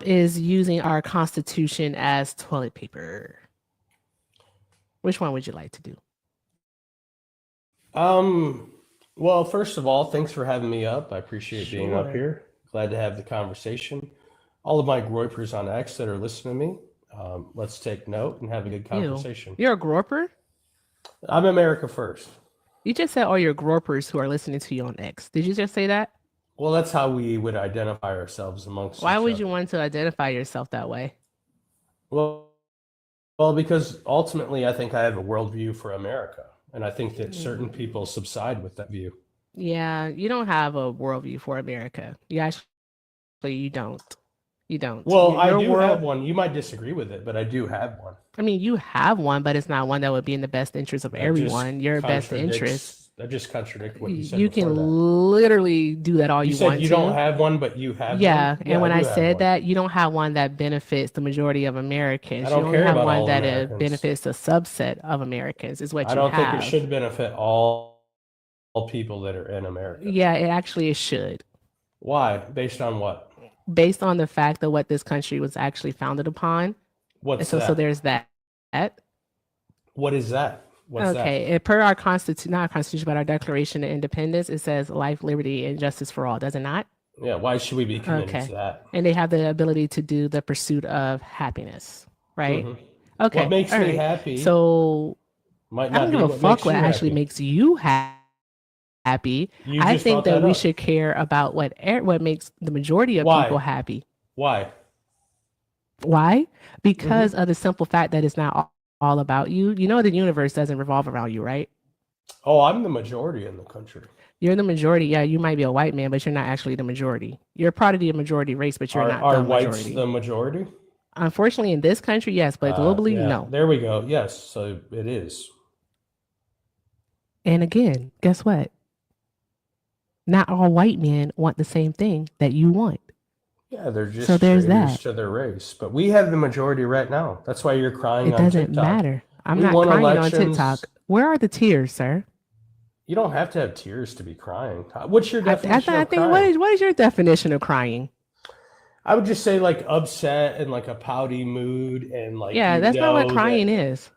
is using our Constitution as toilet paper. Which one would you like to do? Well, first of all, thanks for having me up. I appreciate being up Sure. here. Glad to have the conversation. All of my groypers on X that are listening to me, let's take note and have a good Ew. conversation. You're a groper? I'm America first. You just said all your gropers who are listening to you on X. Did you just say that? Well, that's how we would identify ourselves amongst Why each would other. you want to identify yourself that way? Well, because ultimately I think I have a worldview for America, and I think that certain people subside with that view. Yeah, you don't have a worldview for America. You don't. You don't. Well, I Your do have world, one. You might disagree with it, but I do have one. I mean, you have one, but it's not one that would be in the best interest of That just everyone. Your best interest. that just contradicts what you said You before can that. literally do that all You you said want you don't to. have one, but you have Yeah, one. and when I I do have said one. that, you don't have one that benefits the majority of Americans. I You don't only care have about one all that Americans. benefits a subset of Americans, is what I you don't think it have. should benefit all people that are in America. Yeah, it should, Why? Based on what? based on the fact that what this country was actually founded upon. What's So that? there's that. What is that? What's that? Okay, per our constitution, not our constitution, but our Declaration of Independence, it says life, liberty, and justice for all, does it not? Yeah, why should we be committed to Okay. that? And they have the ability to do the pursuit of happiness, right? hmm Okay, What makes all me right. happy So might I don't not give be a what fuck makes what you actually happy. makes you happy. You I just think brought that that we up. should care about what makes the majority of people Why? happy. Why? Why? hmm Because of the simple fact that it's not all about you. You know, the universe doesn't revolve around you, right? Oh, I'm the majority in the country. You're the majority. Yeah, you might be a white man, but you're not actually the majority. You're part of the majority race, but you're Are not the whites majority. the majority? Unfortunately, in this country, yes, but globally, Yeah, no. there we go. Yes, so it is. And again, guess what? Not all white men want the same thing that you want. Yeah, they're So just there's traitors that. to their race. But we have the majority right now. That's why you're crying It on doesn't TikTok. matter. I'm We not won crying on TikTok. elections. Where are the tears, sir? You don't have to have tears to be crying. What's your I definition of think crying? what is your definition of crying? I would just say like upset and like a pouty mood and like Yeah, that's not what that. crying is.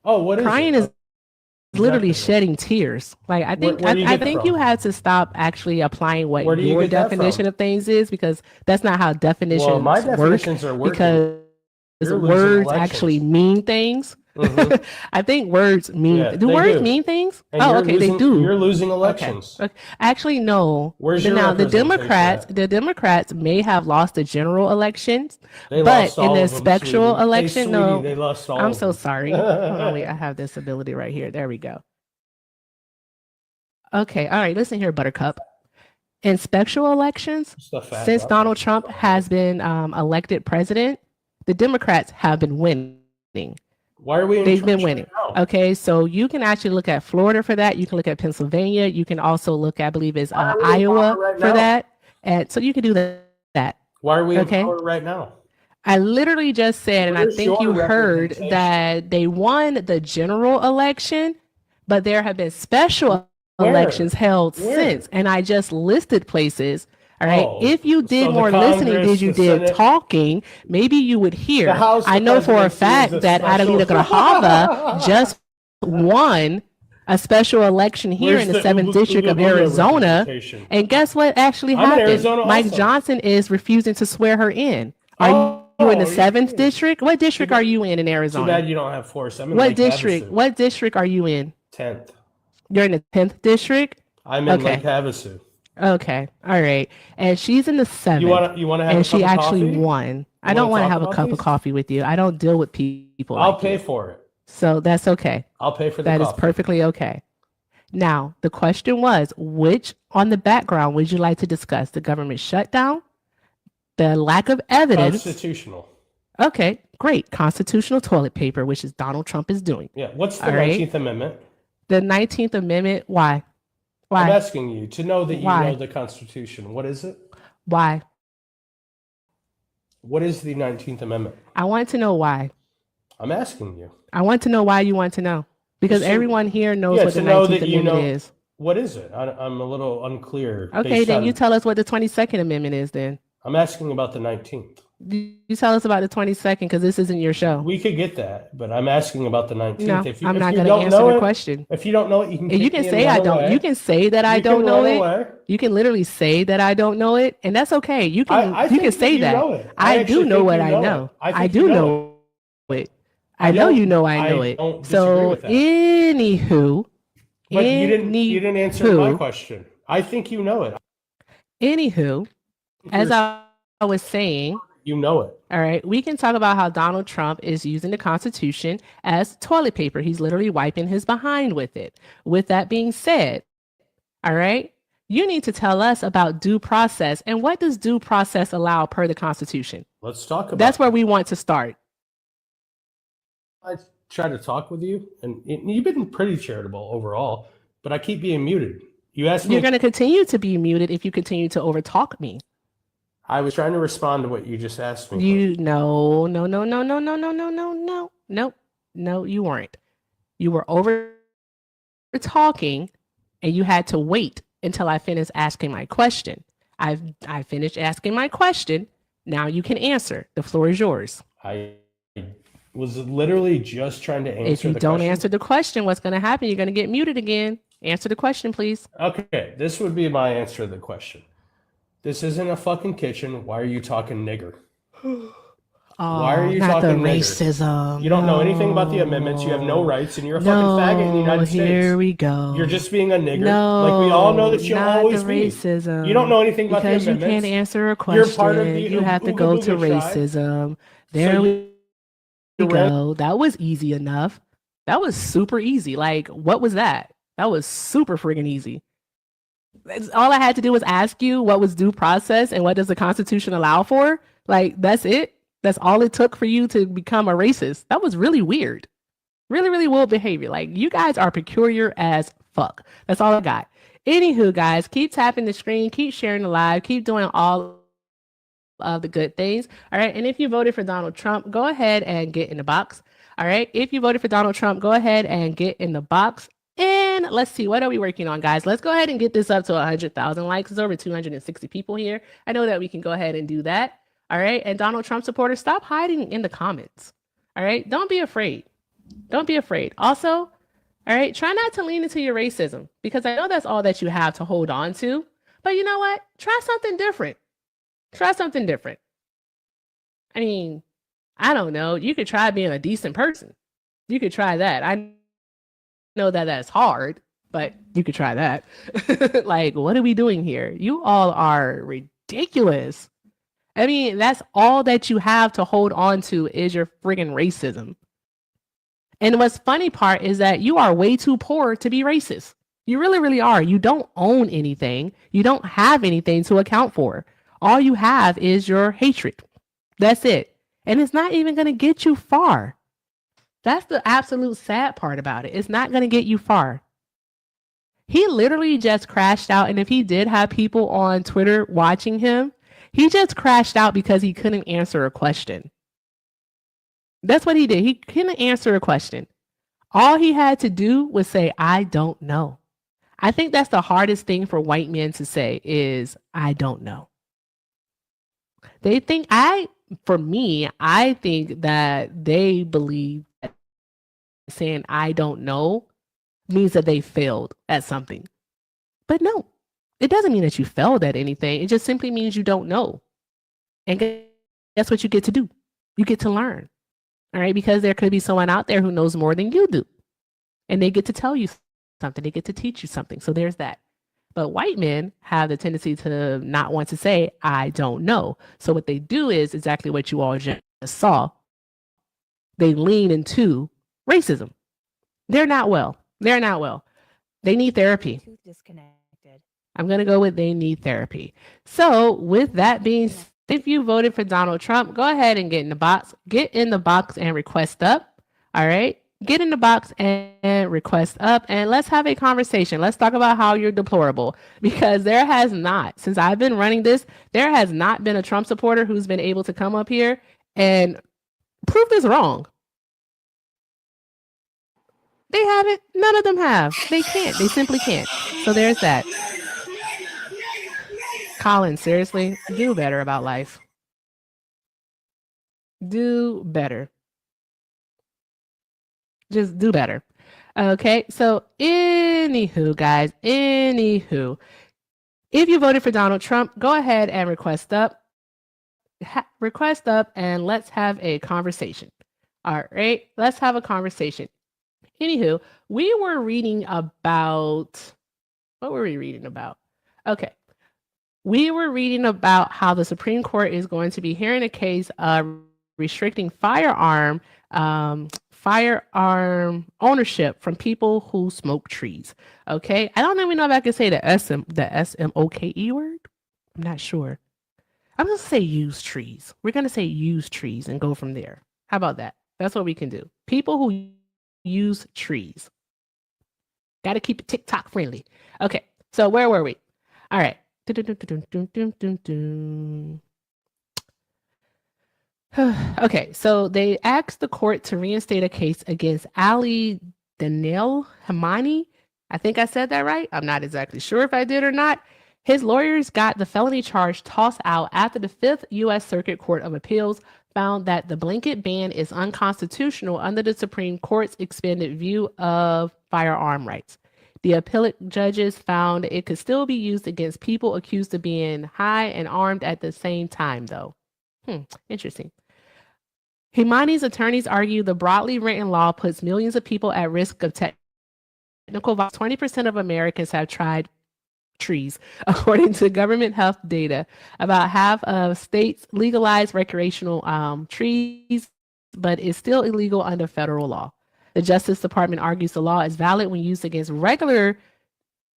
Oh, what is Crying it? is literally Objectively. shedding tears. Like I think Where do you I get that think you from? had to stop actually applying what Where do you your get that definition from? of things is, because that's not how Well, my definitions work. definitions are working. Because You're losing words actually elections. mean things. hmm I think words mean. Yeah, Do they words do. mean things? And Oh, you're okay, they losing. do. You're losing Okay. elections. Okay. Actually, no. Where's The- your Now, the representation Democrats, at? the Democrats may have lost the general elections, They but lost in all the of them, special sweetie. Hey, election, sweetie, no. they lost all I'm of so them. sorry. Hold on, wait. I have this ability right here. There we go. Okay. All right. Listen here, Buttercup. In special elections, Just a fat since drop. Donald Trump has been elected president, the Democrats have been winning. Why are we in They've been church winning. right now? Okay, so you can actually look at Florida for that. You can look at Pennsylvania. You can also look at, I believe it's Why are we in Iowa power right for now? that. And so you can do that. Why are we in Okay. power right now? I literally just said, and I Where's think your you heard representation? that they won the general election, but there have been special Where? elections held Where? since. And I just listed places. All right. Oh, If you did so the more listening than Congress, you the did Senate, talking, maybe you would the hear. House, I the know for a presidency is fact a that Adelita special. Grajava just won a special election here Where's in the the 7th district of Arizona. representation? And guess what actually I'm in happened? Arizona Mike also. Johnson is refusing to swear her in. Are you in the Oh, you're 7th kidding. district? What district Too are bad- you in Too Arizona? bad you don't have force. I'm in What Lake district? Havasu, What district are you in? 10th. You're in the 10th district? I'm in Okay. Lake Havasu. Okay. All right. And she's in the 7th. You want to have And a she cup of actually coffee? won. I You don't wanna want to talk have a about cup of this? coffee with you. I don't deal with people I'll like pay you. for it. So that's okay. I'll pay for the That is coffee. perfectly okay. Now, the question was, which on the background would you like to discuss? The government shutdown, the lack of evidence. Constitutional. Okay, great. Constitutional toilet paper, which is Donald Trump is doing. Yeah. What's the All right. 19th Amendment? The 19th Amendment, why? I'm Why? asking you to know that you Why? know the Constitution. What is it? Why? What is the 19th Amendment? I want to know why. I'm asking you. I want to know why you want to know. Because So- everyone here knows Yeah, what to the know 19th that you Amendment know- is. What is it? I'm a little unclear. Okay, based then on- you tell us what the 22nd Amendment is then. I'm asking about the 19th. You tell us about the 22nd because this isn't your show. We could get that, but I'm asking about the 19th. No, If you, I'm if not you going to don't answer know the it, question. if you don't know it, you can And you kick can me say and I run don't. away. You can say that I You don't can know run it. away. You can literally say that I don't know it, and that's okay. You can. I You think can that say you that. know it. I do actually know think what you I know know. it. I I think do you know it. know it. I know you know I know it. don't disagree So with that. anywho, But you didn't answer my question. I think you know it. Anywho, as I was saying, You know it. all right, we can talk about how Donald Trump is using the Constitution as toilet paper. He's literally wiping his behind with it. With that being said, all right, you need to tell us about due process and what does due process allow per the Constitution? Let's talk about That's where we want to start. I try to talk with you, and you've been pretty charitable overall, but I keep being muted. You asked me. You're going to continue to be muted if you continue to overtalk me. I was trying to respond to what you just asked me. No, you weren't. You were over talking, and you had to wait until I finished asking my question. I finished asking my question. Now you can answer. The floor is yours. I was literally just trying to answer. If you don't answer the question, what's going to happen? You're going to get muted again. Answer the question, please. Okay, this would be my answer to the question. This isn't a fucking kitchen. Why are you talking nigger? Why are you not talking the nigger? racism. You don't know anything about the amendments. You have no rights, and you're a fucking faggot in the United States. Here we go. You're just being a nigger. No, like we all know that you'll not always the be. racism. You don't know anything about the because amendments. You can't answer a question. You're part of the you have to go to racism. There we go. That was easy enough. That was super easy. Like, what was that? That was super friggin' easy. All I had to do was ask you what was due process and what does the Constitution allow for. Like, that's it. That's all it took for you to become a racist. That was really weird. Really, really weird behavior. Like, you guys are peculiar as fuck. That's all I got. Anywho, guys, keep tapping the screen, keep sharing the live, keep doing all of the good things. All right. And if you voted for Donald Trump, go ahead and get in the box. All right. If you voted for Donald Trump, go ahead and get in the box. And let's see, what are we working on, guys? Let's go ahead and get this up to 100,000 likes. There's over 260 people here. I know that we can go ahead and do that. All right. And Donald Trump supporters, stop hiding in the comments. All right. Don't be afraid. Don't be afraid. Also, all right, try not to lean into your racism because I know that's all that you have to hold on to. But you know what? Try something different. Try something different. I mean, I don't know. You could try being a decent person. You could try that. I know that that's hard, but you could try that. Like, what are we doing here? You all are ridiculous. I mean, that's all that you have to hold on to is your friggin' racism. And what's funny part is that you are way too poor to be racist. You really, really are. You don't own anything. You don't have anything to account for. All you have is your hatred. That's it. And it's not even going to get you far. That's the absolute sad part about it. It's not going to get you far. He literally just crashed out. And if he did have people on Twitter watching him, he just crashed out because he couldn't answer a question. That's what he did. He couldn't answer a question. All he had to do was say, I don't know. I think that's the hardest thing for white men to say is, I don't know. They think I think that they believe that saying I don't know means that they failed at something. But no, it doesn't mean that you failed at anything. It just simply means you don't know. And that's what you get to do. You get to learn. All right, because there could be someone out there who knows more than you do. And they get to tell you something. They get to teach you something. So there's that. But white men have the tendency to not want to say, I don't know. So what they do is exactly what you all just saw. They lean into racism. They're not well. They're not well. They need therapy. I'm going to go with they need therapy. So with that being said, if you voted for Donald Trump, go ahead and get in the box. Get in the box and request up. All right. Get in the box and request up. And let's have a conversation. Let's talk about how you're deplorable. Because there has not, since I've been running this, there has not been a Trump supporter who's been able to come up here and prove this wrong. They haven't. None of them have. They can't. They simply can't. So there's that. Colin, seriously, do better about life. Do better. Just do better. Okay, so anywho, guys, if you voted for Donald Trump, go ahead and request up and let's have a conversation. All right, let's have a conversation. Anywho, we were reading about, what were we reading about? Okay. We were reading about how the Supreme Court is going to be hearing a case restricting firearm ownership from people who smoke trees. Okay, I don't even know if I can say the SMOKE word. I'm not sure. I'm gonna say use trees. We're gonna say use trees and go from there. How about that? That's what we can do. People who use trees. Got to keep it TikTok friendly. Okay, so where were we? All right. Okay, so they asked the court to reinstate a case against Ali Daniel Hamani. I think I said that right. I'm not exactly sure if I did or not. His lawyers got the felony charge tossed out after the Fifth U.S. Circuit Court of Appeals found that the blanket ban is unconstitutional under the Supreme Court's expanded view of firearm rights. The appellate judges found it could still be used against people accused of being high and armed at the same time, though. Interesting. Himani's attorneys argue the broadly written law puts millions of people at risk of technical violence. 20% of Americans have tried trees, according to government health data. About half of states legalize recreational trees, but it's still illegal under federal law. The Justice Department argues the law is valid when used against regular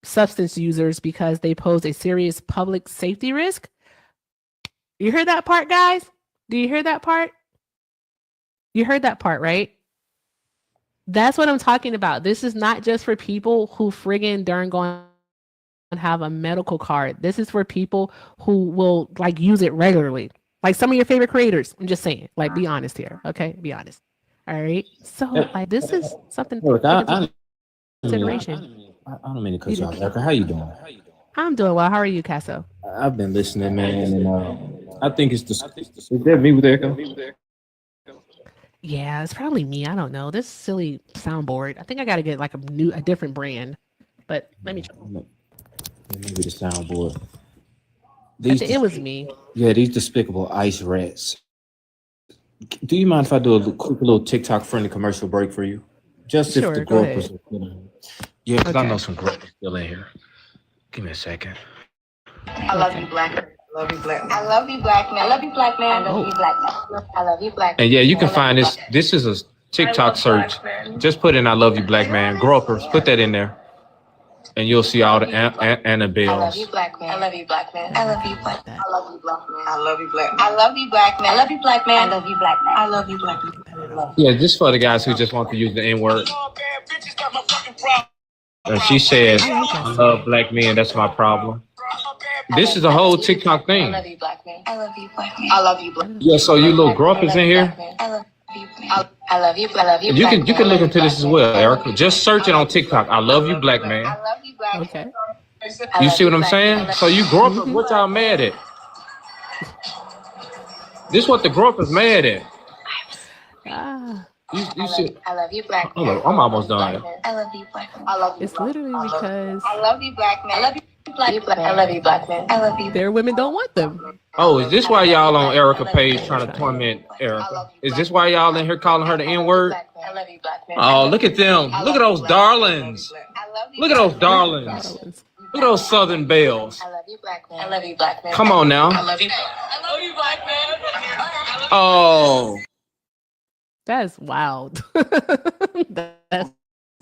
substance users because they pose a serious public safety risk. You heard that part, guys? Do you hear that part? You heard that part, right? That's what I'm talking about. This is not just for people who friggin' darn going to have a medical card. This is for people who will like use it regularly. Like some of your favorite creators. I'm just saying, like, be honest here. Okay, be honest. All right. So like this is something Look, consideration. I don't mean to cut you off, Erica. How you doing? I'm doing well. How are you, Casso? I've been listening, man, and I think it's the. Is that me with Erica? Yeah, it's probably me. I don't know. This silly soundboard. I think I got to get like a different brand. But let me try. Maybe the soundboard. It was me. Yeah, these despicable ice rats. Do you mind if I do a quick little TikTok friendly commercial break for you? Just Sure, if the go gropers are still in. Yeah, because I Okay. know some gropers still in here. Give me a second. I love you, black man. I love you, black man. I love you, black man. I love you, black man. I love you, black man. I love you, black man. And yeah, you can find this. This is a TikTok search. Just put in "I love you, black man." Gropers, put that in there, and you'll see all the Annabelles. I love you, black man. I love you, black man. I love you, black man. I love you, black man. I love you, black man. I love you, black man. I love you, black man. I love you, black man. I love you, black man. Yeah, just for the guys who just want to use the N word. And she says, "I love black men. That's my problem." This is a whole TikTok I thing. love you, black man. I love you, black man. I love you, black man. Yeah, so you little gropers in here. I love you, I love you, I love you. You can look into this as well, Erica. Just search it on TikTok. I love you, black man. I love you, black man. Okay. You see what I'm saying? So you gropers, what y'all mad at? This what the gropers mad at. Ah, You see? I love you, black man. Hold on, I'm almost done. I love you, black man. I love you. it's literally because I love you, black man. I love you, black man. I love you, black man. I love you. their women don't want them. Oh, is this why y'all on Erica page trying to torment Erica? Is this why y'all in here calling her the N word? I love you, black man. Oh, look at them. Look at those darlings. I love you. Look at those darlings. Look at those Southern belles. I love you, black man. I love you, black man. Come on I now. love you. I love you, black man. Oh, That's wild. That's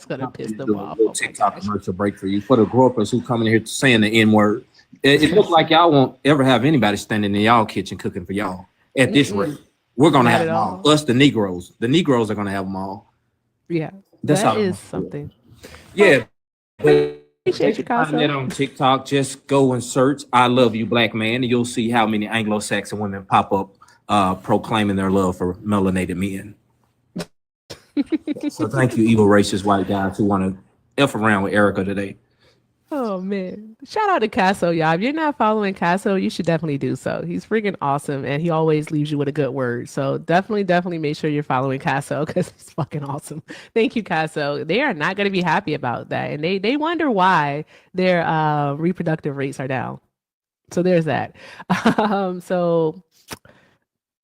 gonna piss them off. Little TikTok commercial break for you for the gropers who come in here saying the N word. It looks like y'all won't ever have anybody standing in y'all kitchen cooking for y'all. At this rate, we're gonna Not have at them all. all. Us, the Negroes. The Negroes are gonna have them all. Yeah, That's that how is something. Yeah. But Appreciate you, find that Casso. on TikTok. Just go and search "I love you, black man," and you'll see how many Anglo-Saxon women pop up proclaiming their love for melanated men. So thank you, evil racist white guys who want to F around with Erica today. Oh man. Shout out to Casso, y'all. If you're not following Casso, you should definitely do so. He's freaking awesome and he always leaves you with a good word. So definitely make sure you're following Casso because he's fucking awesome. Thank you, Casso. They are not gonna be happy about that. And they wonder why their reproductive rates are down. So there's that. So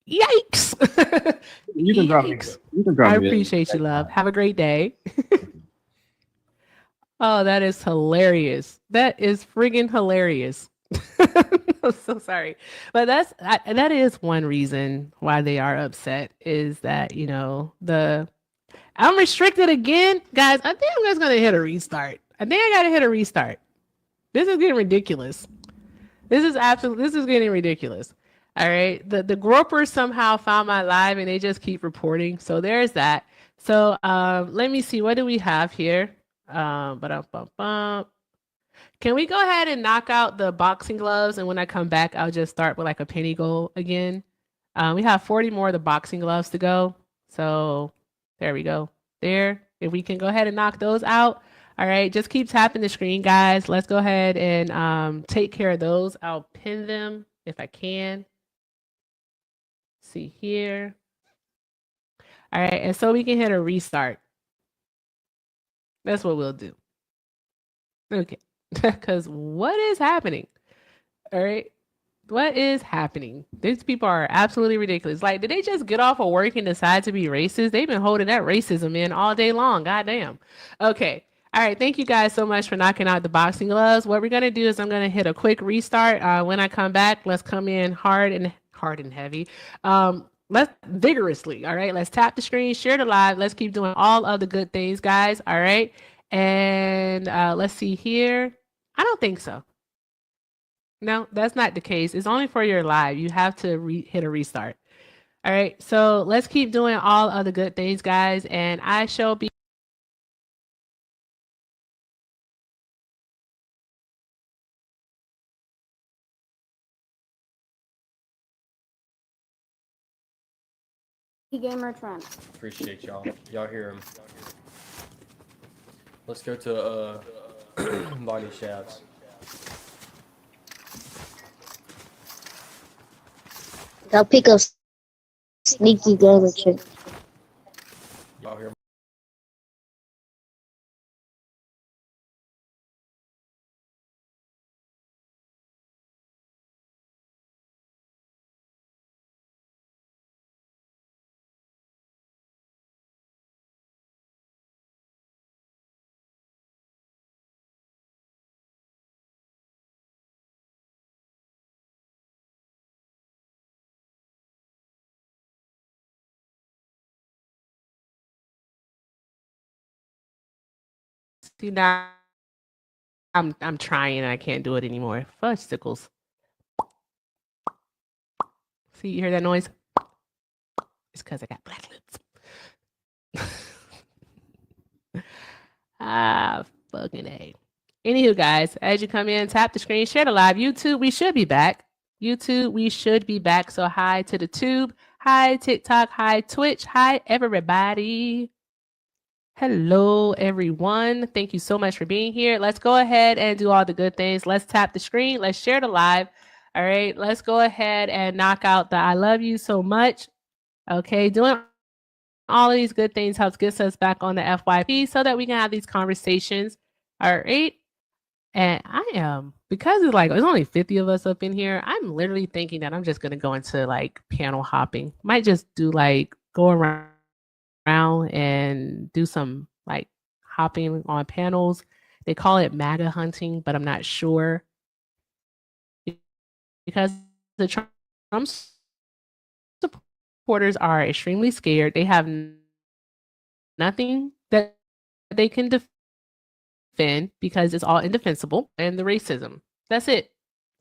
yikes. You can drop me. Yikes. You can drop I me. appreciate you, love. Have a great day. Oh, that is hilarious. That is friggin' hilarious. I'm so sorry. But that is one reason why they are upset is that, I'm restricted again. Guys, I think I'm just gonna hit a restart. I think I gotta hit a restart. This is getting ridiculous. This is getting ridiculous. All right. The gropers somehow found my live and they just keep reporting. So there's that. So let me see. What do we have here? Can we go ahead and knock out the boxing gloves? And when I come back, I'll just start with like a penny goal again. We have 40 more of the boxing gloves to go. So there we go. There. If we can go ahead and knock those out. All right. Just keep tapping the screen, guys. Let's go ahead and take care of those. I'll pin them if I can. See here. All right. And so we can hit a restart. That's what we'll do. Okay. Because what is happening? All right. What is happening? These people are absolutely ridiculous. Like, did they just get off of work and decide to be racist? They've been holding that racism in all day long. Goddamn. Okay. All right. Thank you guys so much for knocking out the boxing gloves. What we're going to do is I'm going to hit a quick restart. When I come back, let's come in hard and heavy. Let's vigorously. All right. Let's tap the screen, share the live. Let's keep doing all of the good things, guys. All right. And let's see here. I don't think so. No, that's not the case. It's only for your live. You have to hit a restart. All right. So let's keep doing all of the good things, guys. And I shall be. Gamer Trent. Appreciate y'all. Y'all hear him. Let's go to body shafts. Go pick up sneaky gamer Trent. Y'all hear him. See now, I'm trying and I can't do it anymore. Fudge sickles. See, you hear that noise? It's because I got black lips. Fucking A. Anywho, guys, as you come in, tap the screen, share the live. YouTube, we should be back. So hi to the tube. Hi, TikTok. Hi, Twitch. Hi, everybody. Hello, everyone. Thank you so much for being here. Let's go ahead and do all the good things. Let's tap the screen. Let's share the live. All right. Let's go ahead and knock out the I love you so much. Okay. Doing all of these good things helps gets us back on the FYP so that we can have these conversations. All right. And I am, because it's like, there's only 50 of us up in here. I'm literally thinking that I'm just going to go into like panel hopping. Might just do like go around and do some like hopping on panels. They call it MAGA hunting, but I'm not sure because the Trump supporters are extremely scared. They have nothing that they can defend because it's all indefensible and the racism. That's it.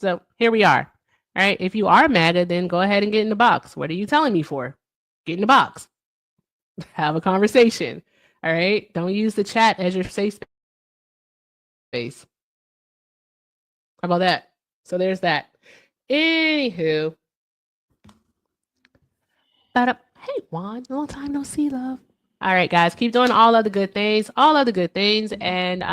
So here we are. All right. If you are MAGA, then go ahead and get in the box. What are you telling me for? Get in the box. Have a conversation. All right. Don't use the chat as your safe space. How about that? So there's that. Anywho. Hey, Juan. Long time no see, love. All right, guys, keep doing all of the good things, And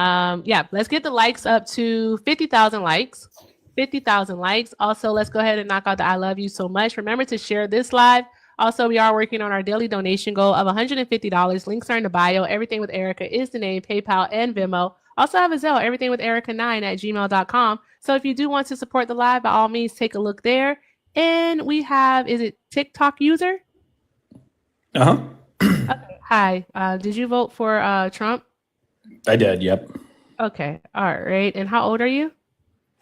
yeah, let's get the likes up to 50,000 likes. 50,000 likes. Also, let's go ahead and knock out the I love you so much. Remember to share this live. Also, we are working on our daily donation goal of $150. Links are in the bio. Everything with Erica is the name, PayPal and Venmo. Also have a Zelle, everything with Erica9@gmail.com. So if you do want to support the live, by all means, take a look there. And we have, is it TikTok user? Uh-huh. Okay. Hi. Did you vote for Trump? I did, yep. Okay. All right. And how old are you?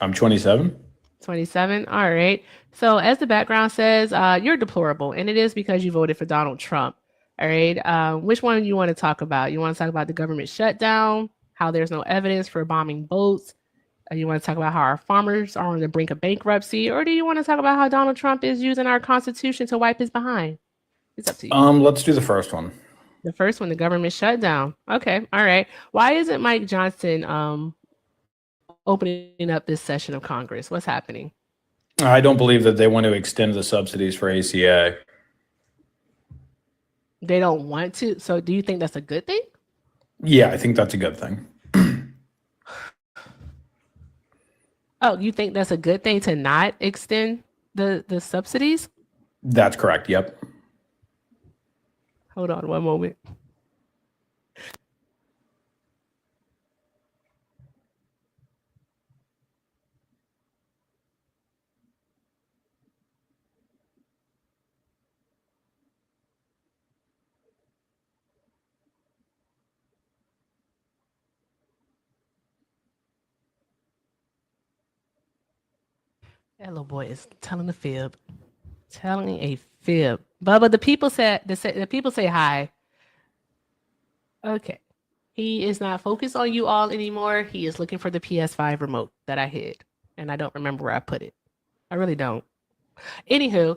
I'm 27. 27. All right. So as the background says, you're deplorable. And it is because you voted for Donald Trump. All right. Which one do you want to talk about? You want to talk about the government shutdown, how there's no evidence for bombing boats? You want to talk about how our farmers are on the brink of bankruptcy? Or do you want to talk about how Donald Trump is using our Constitution to wipe his behind? It's up to you. Let's do the first one. The first one, the government shutdown. Okay. All right. Why isn't Mike Johnson opening up this session of Congress? What's happening? I don't believe that they want to extend the subsidies for ACA. They don't want to. So do you think that's a good thing? Yeah, I think that's a good thing. Oh, you think that's a good thing to not extend the subsidies? That's correct. Yep. Hold on one moment. That little boy is telling a fib. Telling a fib. Bubba, the people say hi. Okay. He is not focused on you all anymore. He is looking for the PS5 remote that I hid. And I don't remember where I put it. I really don't. Anywho,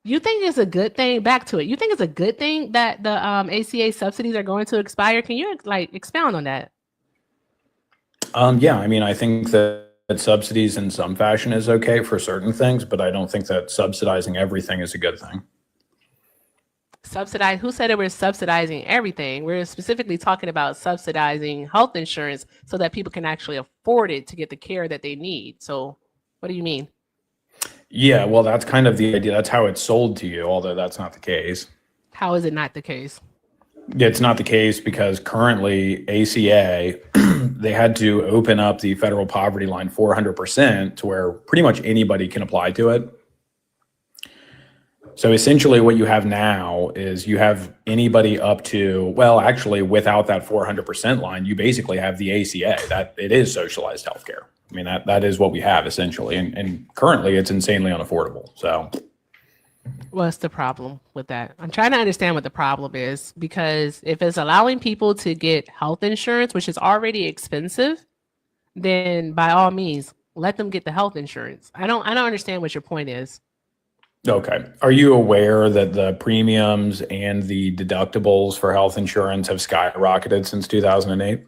you think it's a good thing? Back to it. You think it's a good thing that the ACA subsidies are going to expire? Can you expound on that? Yeah, I mean, I think that subsidies in some fashion is okay for certain things, but I don't think that subsidizing everything is a good thing. Subsidize? Who said that we're subsidizing everything? We're specifically talking about subsidizing health insurance so that people can actually afford it to get the care that they need. So what do you mean? Yeah, well, that's kind of the idea. That's how it's sold to you, although that's not the case. How is it not the case? It's not the case because currently ACA, they had to open up the federal poverty line 400% to where pretty much anybody can apply to it. So essentially what you have now is you have anybody up to, well, actually without that 400% line, you basically have the ACA. That it is socialized healthcare. I mean, that is what we have essentially. And currently it's insanely unaffordable. So what's the problem with that? I'm trying to understand what the problem is, because if it's allowing people to get health insurance, which is already expensive, then by all means, let them get the health insurance. I don't understand what your point is. okay. Are you aware that the premiums and the deductibles for health insurance have skyrocketed since 2008?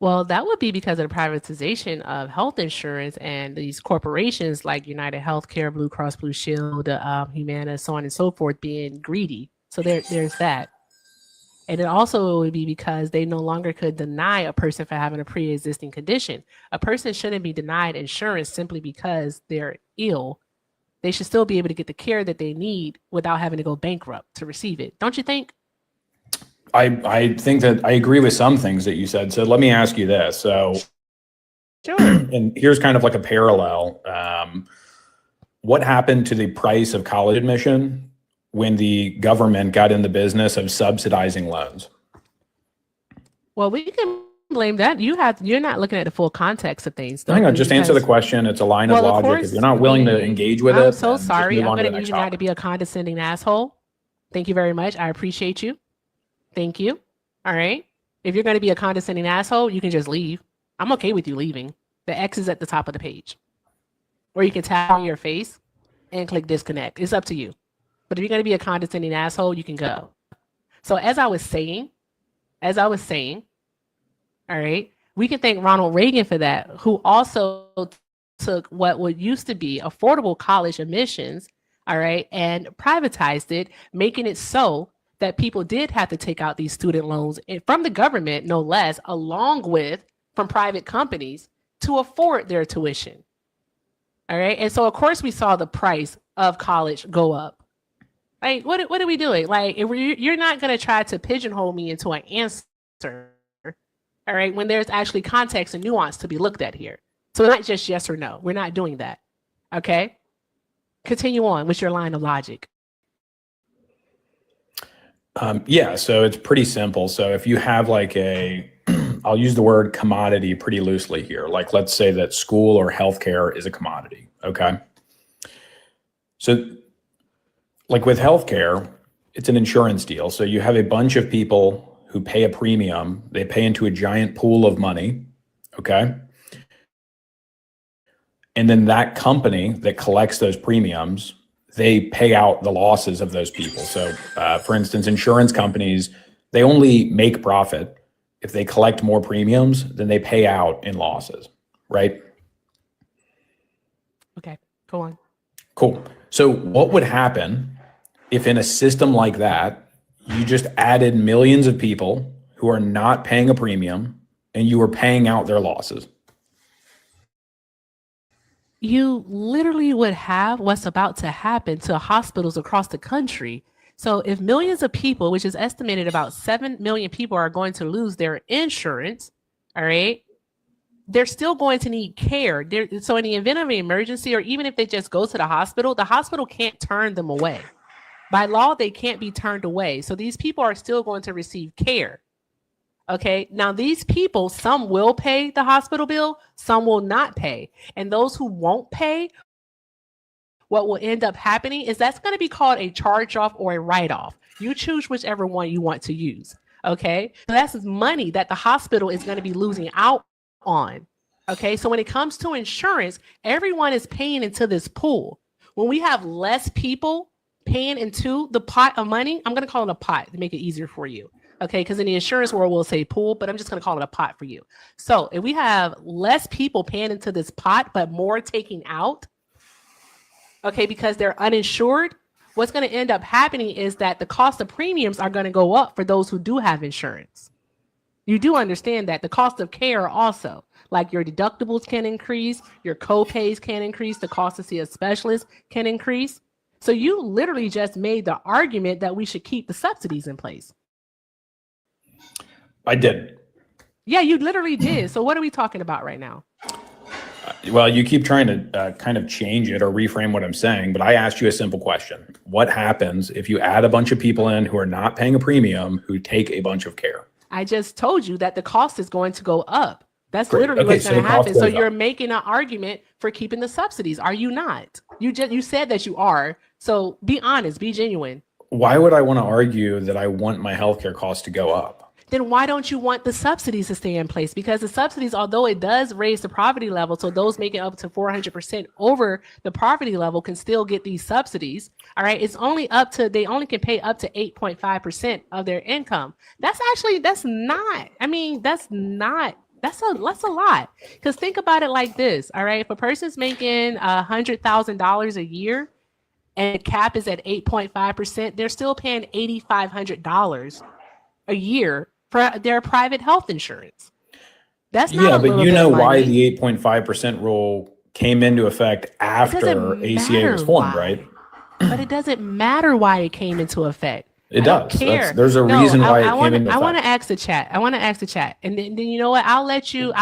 Well, that would be because of the privatization of health insurance and these corporations like United Healthcare, Blue Cross Blue Shield, Humana, so on and so forth, being greedy. So there's that. And it also would be because they no longer could deny a person for having a pre-existing condition. A person shouldn't be denied insurance simply because they're ill. They should still be able to get the care that they need without having to go bankrupt to receive it. Don't you think? I think that I agree with some things that you said. So let me ask you this. So, Sure. and here's kind of like a parallel. What happened to the price of college admission when the government got in the business of subsidizing loans? Well, we can blame that. You're not looking at the full context of things. Hang on, just answer the question. It's a line of logic. If you're not willing to engage with it, I'm so then just sorry. move I'm on to going the to next need you not topic. to be a condescending asshole. Thank you very much. I appreciate you. Thank you. All right. If you're going to be a condescending asshole, you can just leave. I'm okay with you leaving. The X is at the top of the page. Or you can tap on your face and click disconnect. It's up to you. But if you're going to be a condescending asshole, you can go. So as I was saying, all right, we can thank Ronald Reagan for that, who also took what would used to be affordable college admissions, all right, and privatized it, making it so that people did have to take out these student loans from the government, no less, along with from private companies to afford their tuition. All right. And so, of course, we saw the price of college go up. Like, what are we doing? Like, if you're not going to try to pigeonhole me into an answer, all right, when there's actually context and nuance to be looked at here. So not just yes or no. We're not doing that. Okay. Continue on with your line of logic. Yeah, so it's pretty simple. So if you have like I'll use the word commodity pretty loosely here. Like, let's say that school or healthcare is a commodity. Okay. So like with healthcare, it's an insurance deal. So you have a bunch of people who pay a premium. They pay into a giant pool of money. Okay. And then that company that collects those premiums, they pay out the losses of those people. So for instance, insurance companies, they only make profit if they collect more premiums than they pay out in losses, right? Okay, go on. Cool. So what would happen if in a system like that, you just added millions of people who are not paying a premium and you were paying out their losses? You literally would have what's about to happen to hospitals across the country. So if millions of people, which is estimated about 7 million people, are going to lose their insurance, all right, they're still going to need care. So in the event of an emergency, or even if they just go to the hospital can't turn them away. By law, they can't be turned away. So these people are still going to receive care. Okay, now these people, some will pay the hospital bill, some will not pay. And those who won't pay, what will end up happening is that's going to be called a charge-off or a write-off. You choose whichever one you want to use. Okay, so that's money that the hospital is going to be losing out on. Okay, so when it comes to insurance, everyone is paying into this pool. When we have less people paying into the pot of money, I'm going to call it a pot to make it easier for you. Okay, because in the insurance world, we'll say pool, but I'm just going to call it a pot for you. So if we have less people paying into this pot, but more taking out, okay, because they're uninsured, what's going to end up happening is that the cost of premiums are going to go up for those who do have insurance. You do understand that the cost of care also, like your deductibles can increase, your co-pays can increase, the cost to see a specialist can increase. So you literally just made the argument that we should keep the subsidies in place. I did. Yeah, you literally did. So what are we talking about right now? Well, you keep trying to kind of change it or reframe what I'm saying, but I asked you a simple question. What happens if you add a bunch of people in who are not paying a premium, who take a bunch of care? I just told you that the cost is going to go up. That's literally what's going to happen. So you're making an argument for keeping the subsidies. Are you not? You said that you are. So be honest, be genuine. Why would I want to argue that I want my healthcare costs to go up? Then why don't you want the subsidies to stay in place? Because the subsidies, although it does raise the poverty level, so those making up to 400% over the poverty level can still get these subsidies. All right. It's only they only can pay up to 8.5% of their income. That's a lot. Because think about it like this. All right. If a person's making $100,000 a year and the cap is at 8.5%, they're still paying $8,500 a year for their private health insurance. That's not but you know why the 8.5% rule came into effect after ACA was formed, right? But it doesn't matter why it came into effect. It does. There's a reason why it came into effect. I want to ask the chat. And then you know what? I'll let you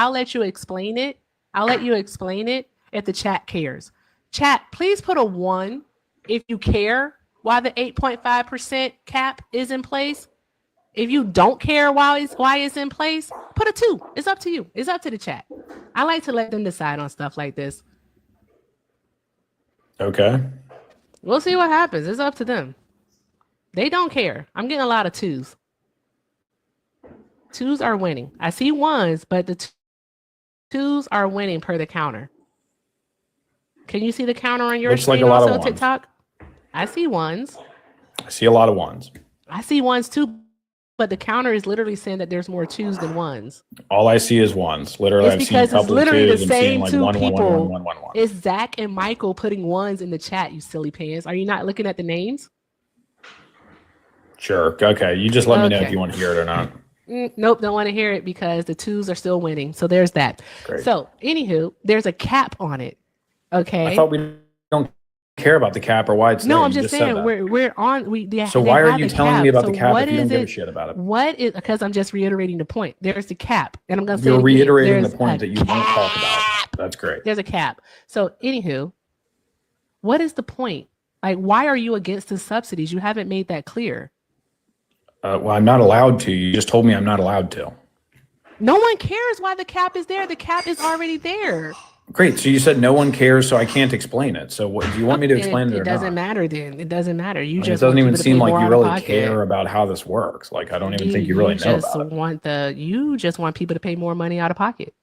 explain it. I'll let you explain it if the chat cares. Chat, please put a 1 if you care why the 8.5% cap is in place. If you don't care why it's in place, put a 2. It's up to you. It's up to the chat. I like to let them decide on stuff like this. Okay. We'll see what happens. It's up to them. They don't care. I'm getting a lot of 2s. 2s are winning. I see 1s, but the 2s are winning per the counter. Can you see the counter on your screen also, TikTok? I see 1s. I see a lot of 1s. I see 1s too. But the counter is literally saying that there's more 2s than 1s. All I see is 1s. Literally, it's because it's literally the same like 2 1, people. 1, 1, 1, 1. It's Zach and Michael putting 1s in the chat, you silly pants. Are you not looking at the names? Sure. Okay. You just let me know if Okay. you want to hear it or not. Nope, don't want to hear it because the twos are still winning. So there's that. Great. So anywho, there's a cap on it. Okay. I thought we don't care about the cap or why it's No, there. I'm You just said saying that. we're on. So they why are have you a telling me about So the cap what if you don't is give a it- shit about it? What is, because I'm just reiterating the point. There's the cap, and I'm gonna say You're it again. reiterating the There's point a that you won't talk about. cap. That's great. There's a cap. So anywho, what is the point? Like, why are you against the subsidies? You haven't made that clear. Well, I'm not allowed to. You just told me I'm not allowed to. No one cares why the cap is there. The cap is already there. Great. So you said no one cares, so I can't explain it. So what do you want me to explain it or It doesn't not? matter then. It doesn't matter. You I mean, just it doesn't want even people to seem pay like more you out of really pocket. care about how this works. Like, I don't even think you really know just about it. you just want people to pay more money out of pocket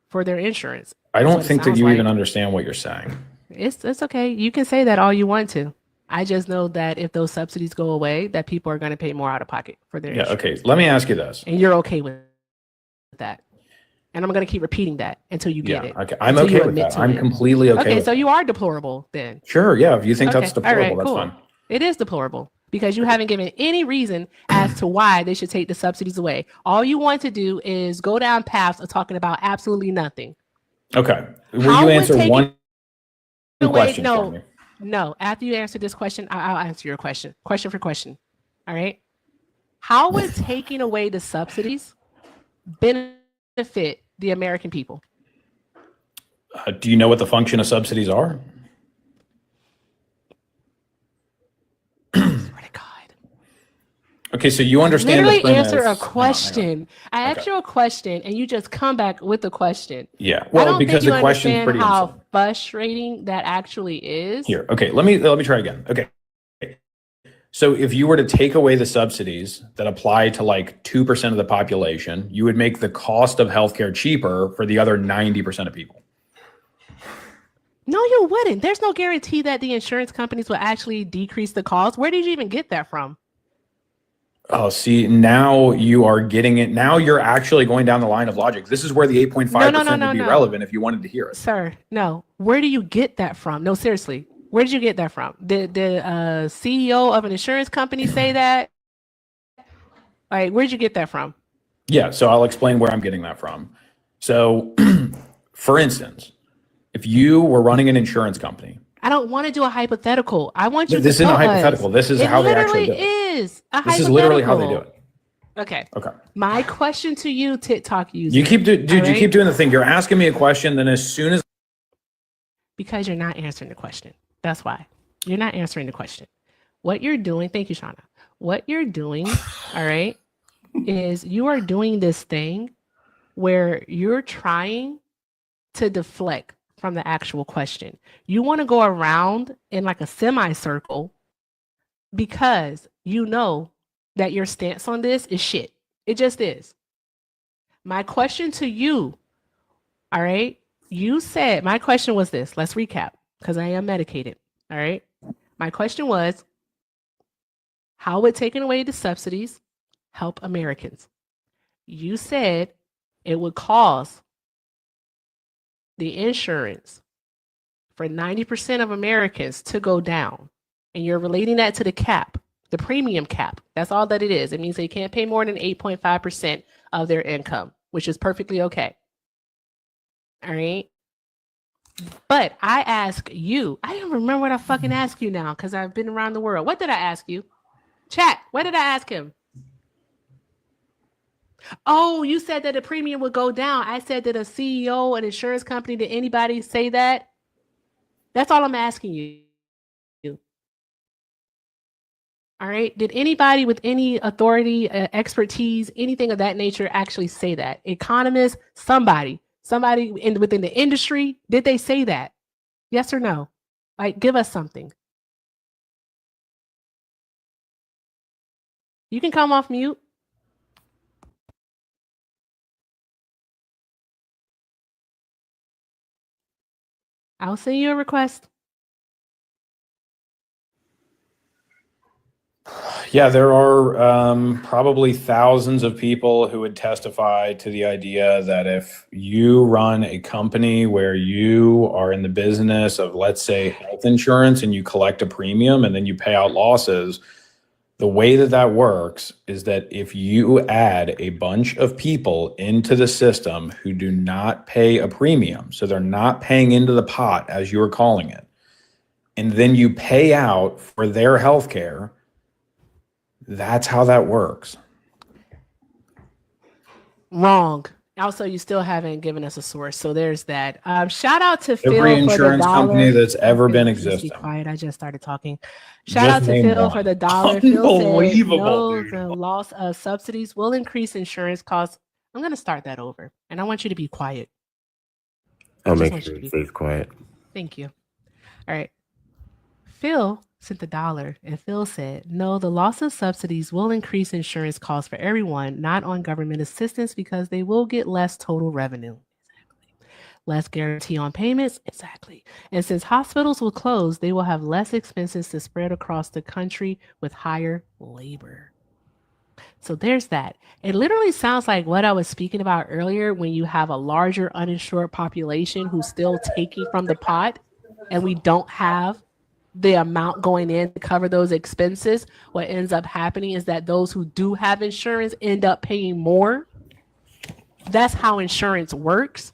for their insurance. I That's don't what it think that sounds you like. even understand what you're saying. It's okay. You can say that all you want to. I just know that if those subsidies go away, that people are going to pay more out of pocket for their Yeah. insurance. Okay. Let me ask you this. And you're okay with that. And I'm going to keep repeating that until you get it. Okay. I'm Until you okay with admit that. to I'm it. completely okay with So that. you are deplorable then. Sure. Yeah. If you think Okay, that's all deplorable, right, that's cool. fine. It is deplorable because you haven't given any reason as to why they should take the subsidies away. All you want to do is go down paths of talking about absolutely nothing. Okay. Will How you would answer taking one away- question no. for me? No, after you answer this question, I'll answer your question. Question for question. All right. How would taking away the subsidies benefit the American people? Do you know what the function of subsidies are? Swear to God. Okay, so you understand the Literally premise. answer Hang a on, hang on. question. I asked Okay. you a question and you just come back with a question. Yeah. I Well, don't because think you the question's understand pretty how insane. frustrating that actually is. Here. Okay. Let me try again. Okay. So if you were to take away the subsidies that apply to like 2% of the population, you would make the cost of healthcare cheaper for the other 90% of people. No, you wouldn't. There's no guarantee that the insurance companies will actually decrease the cost. Where did you even get that from? Oh, see, now you are getting it. Now you're actually going down the line of logic. This is where the 8.5% would be relevant if you wanted to hear it. Sir, no. Where do you get that from? No, seriously. Where did you get that from? Did the CEO of an insurance company say that? Like, where'd you get that from? Yeah, so I'll explain where I'm getting that from. So, for instance, if you were running an insurance company, I don't want to do a hypothetical. I want you this to isn't a tell us. hypothetical. This is It how they actually do literally it. is a This is literally how they do hypothetical. it. Okay. Okay. My question to you, TikTok user. You keep dude, all you right? keep doing the thing. You're asking me a question, then as soon as Because you're not answering the question. That's why. You're not answering the question. What you're doing, thank you, Shauna. What you're doing, all right, is you are doing this thing where you're trying to deflect from the actual question. You want to go around in like a semicircle because you know that your stance on this is shit. It just is. My question to you, all right, you said, my question was this. Let's recap because I am medicated. All right. My question was, how would taking away the subsidies help Americans? You said it would cause the insurance for 90% of Americans to go down. And you're relating that to the cap, the premium cap. That's all that it is. It means they can't pay more than 8.5% of their income, which is perfectly okay. All right. But I ask you, I don't remember what I fucking asked you now because I've been around the world. What did I ask you? Chat, what did I ask him? Oh, you said that the premium would go down. I said that a CEO, an insurance company, did anybody say that? That's all I'm asking you. All right. Did anybody with any authority, expertise, anything of that nature actually say that? Economists, somebody within the industry, did they say that? Yes or no? Like, give us something. You can come off mute. I'll send you a request. Yeah, there are probably thousands of people who would testify to the idea that if you run a company where you are in the business of, let's say, health insurance and you collect a premium and then you pay out losses, The way that that works is that if you add a bunch of people into the system who do not pay a premium, so they're not paying into the pot, as you were calling it, and then you pay out for their health care, that's how that works. Wrong. Also, you still haven't given us a source, so there's that. Shout out to Phil Every for the insurance dollar. company that's ever been Please be existing. quiet. I just started talking. Shout Just out to name Phil one. for the dollar. Phil said, Unbelievable, no, dude. the loss of subsidies will increase insurance costs. I'm going to start that over, and I want you to be quiet. I'll just make want sure you to it be- stays quiet. Thank you. All right. Phil sent the dollar, and Phil said, no, the loss of subsidies will increase insurance costs for everyone, not on government assistance, because they will get less total revenue. Exactly. Less guarantee on payments. Exactly. And since hospitals will close, they will have less expenses to spread across the country with higher labor. So there's that. It literally sounds like what I was speaking about earlier when you have a larger uninsured population who's still taking from the pot, and we don't have the amount going in to cover those expenses. What ends up happening is that those who do have insurance end up paying more. That's how insurance works.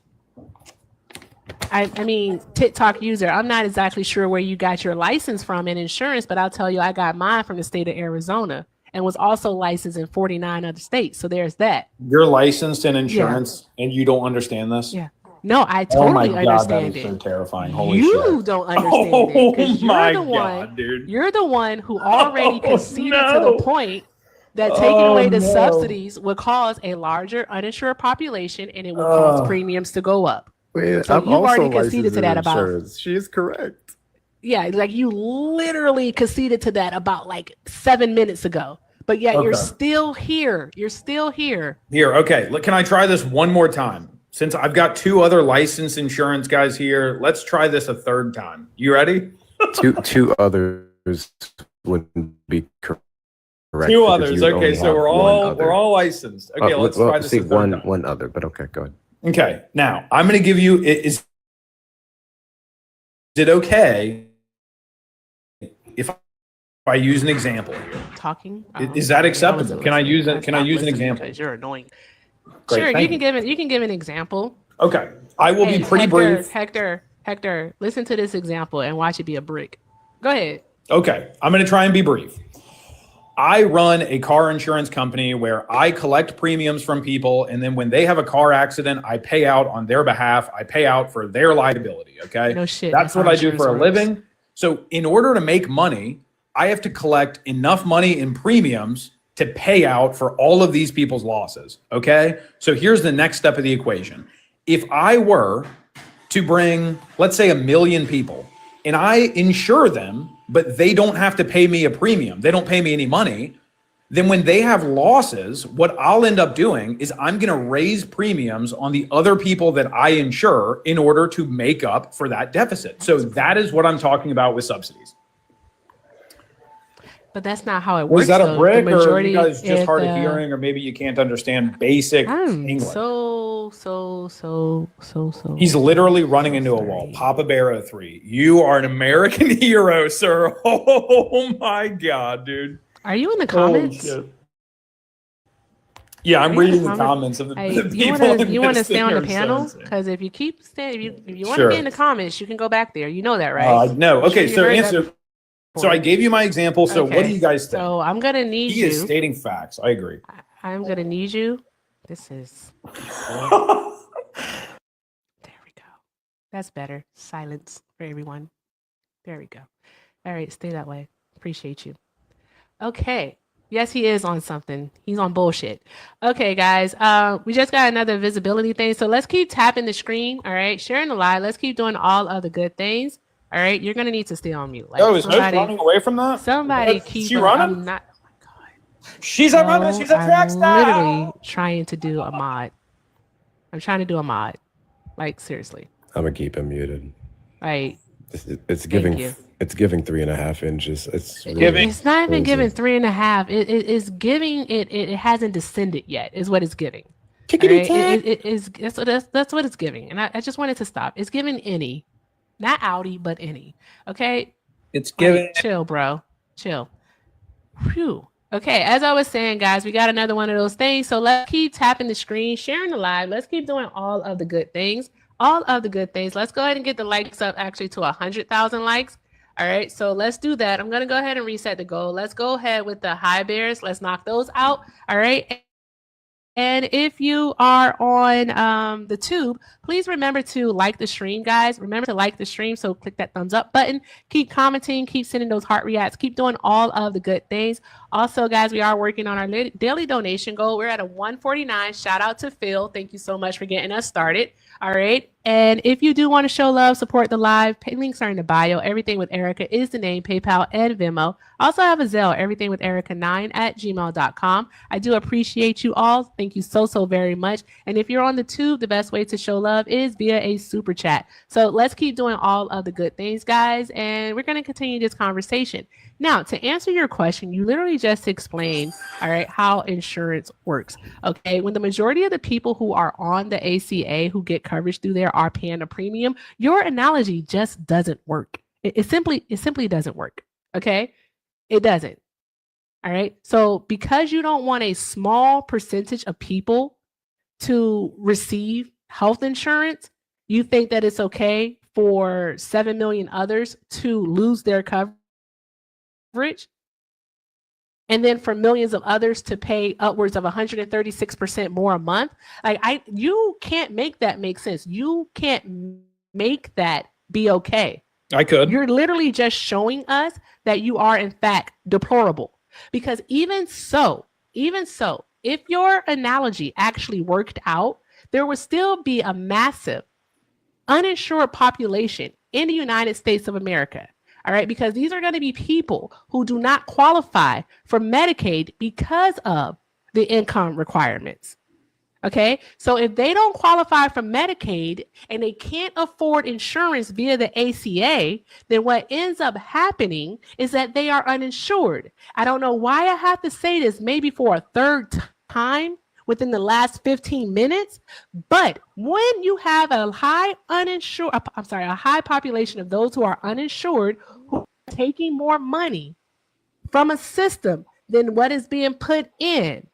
I mean, TikTok user, I'm not exactly sure where you got your license from in insurance, but I'll tell you, I got mine from the state of Arizona and was also licensed in 49 other states. So there's that. You're licensed in insurance and you don't understand this? Yeah. No, I Oh my totally God, that understand is it. so terrifying. Holy You shit. don't understand it because my you're the God, one. dude. You're the one who already conceded to no. the point that taking away the no. subsidies would cause a larger uninsured population and it would cause premiums to go up. Wait, So I'm you've already also conceded licensed to in that about. insurance. She is correct. Yeah, like you literally conceded to that about like 7 minutes ago. But yet you're Okay. still here. You're still here. Here, okay. Can I try this one more time? Since I've got two other licensed insurance guys here, let's try this a third time. You ready? Two others wouldn't be correct. Two because others. you Okay, only so have we're one all other. licensed. Okay, let's try this a third time. one other, but okay, go ahead. Okay, now I'm going to give you. Is it okay if I use an example here? Talking. Is that acceptable? Can I use it? Can I use an example? Because you're annoying. Great, Sure, thank you can give an example. Okay, I will be pretty brief. Hector, listen to this example and watch it be a brick. Go ahead. Okay, I'm going to try and be brief. I run a car insurance company where I collect premiums from people, and then when they have a car accident, I pay out on their behalf. I pay out for their liability, okay? No shit. That's what how I do for a insurance works. living. So in order to make money, I have to collect enough money in premiums to pay out for all of these people's losses, okay? So here's the next step of the equation. If I were to bring, let's say, 1 million people, and I insure them, but they don't have to pay me a premium, they don't pay me any money, then when they have losses, what I'll end up doing is I'm going to raise premiums on the other people that I insure in order to make up for that deficit. So that is what I'm talking about with subsidies. But that's not how it works. Was that a though. brick, The or are majority you guys just of hard of the- hearing, or maybe you can't understand basic I'm English? so. He's literally running into a wall. sorry. Papa Bear 03. You are an American hero, sir. Oh my God, dude. Are you in the Holy comments? shit. Yeah, I'm Are you in reading the the comments of the, Hey, the you people. want to in you want to this stay on the thing are panel? so insane. Because if you keep staying, if you want Sure. to be in the comments, you can go back there. You know that, right? No. I'm sure Okay, you so heard that answer. So I gave you my example. So what do Okay, you guys think? So I'm gonna need He you. is stating facts. I agree. I'm gonna need you. This is. There we go. That's better. Silence for everyone. There we go. All right, stay that way. Appreciate you. Okay. Yes, he is on something. He's on bullshit. Okay, guys. We just got another visibility thing. So let's keep tapping the screen. All right. Sharing the live. Let's keep doing all other good things. All right. You're gonna need to stay on mute. Like Oh, is Hope running away from that? somebody Is keep she running? I'm not. Oh my God. She's a runner. So She's a track I'm star. literally trying to do a mod. I'm trying to do a mod. Like seriously. I'm gonna keep him muted. Like It's giving. you. It's giving 3.5 inches. It's really Giving. it's not even crazy. giving 3.5. It's giving it hasn't descended yet, is what it's giving. All Kickity right? tack. It is that's what it's giving. And I just wanted to stop. It's giving any. Not Audi, but any. Okay? It's Like, chill, bro. Chill. Phew. Okay, as I was saying, guys, we got another one of those things. So let's keep tapping the screen, sharing the live. Let's keep doing all of the good things. All of the good things. Let's go ahead and get the likes up actually to 100,000 likes. All right, so let's do that. I'm going to go ahead and reset the goal. Let's go ahead with the high bears. Let's knock those out. All right. And if you are on the tube, please remember to like the stream, guys. Remember to like the stream. So click that thumbs up button. Keep commenting. Keep sending those heart reacts. Keep doing all of the good things. Also, guys, we are working on our daily donation goal. We're at a 149. Shout out to Phil. Thank you so much for getting us started. All right. And if you do want to show love, support the live, links are in the bio. Everything with Erica is the name, PayPal and Venmo. Also have a Zelle, everything with Erica9@gmail.com. I do appreciate you all. Thank you so very much. And if you're on the tube, the best way to show love is via a super chat. So let's keep doing all of the good things, guys. And we're going to continue this conversation. Now, to answer your question, you literally just explained, all right, how insurance works. Okay, when the majority of the people who are on the ACA who get coverage through there are paying a premium, your analogy just doesn't work. It simply doesn't work. Okay, it doesn't. All right. So because you don't want a small percentage of people to receive health insurance, you think that it's okay for 7 million others to lose their coverage, and then for millions of others to pay upwards of 136% more a month. Like you can't make that make sense. You can't make that be okay. I could. You're literally just showing us that you are in fact deplorable. Because even so, if your analogy actually worked out, there would still be a massive uninsured population in the United States of America. All right, because these are going to be people who do not qualify for Medicaid because of the income requirements. Okay, so if they don't qualify for Medicaid and they can't afford insurance via the ACA, then what ends up happening is that they are uninsured. I don't know why I have to say this, maybe for a third time within the last 15 minutes, but when you have a high population of those who are uninsured, who are taking more money from a system than what is being put in,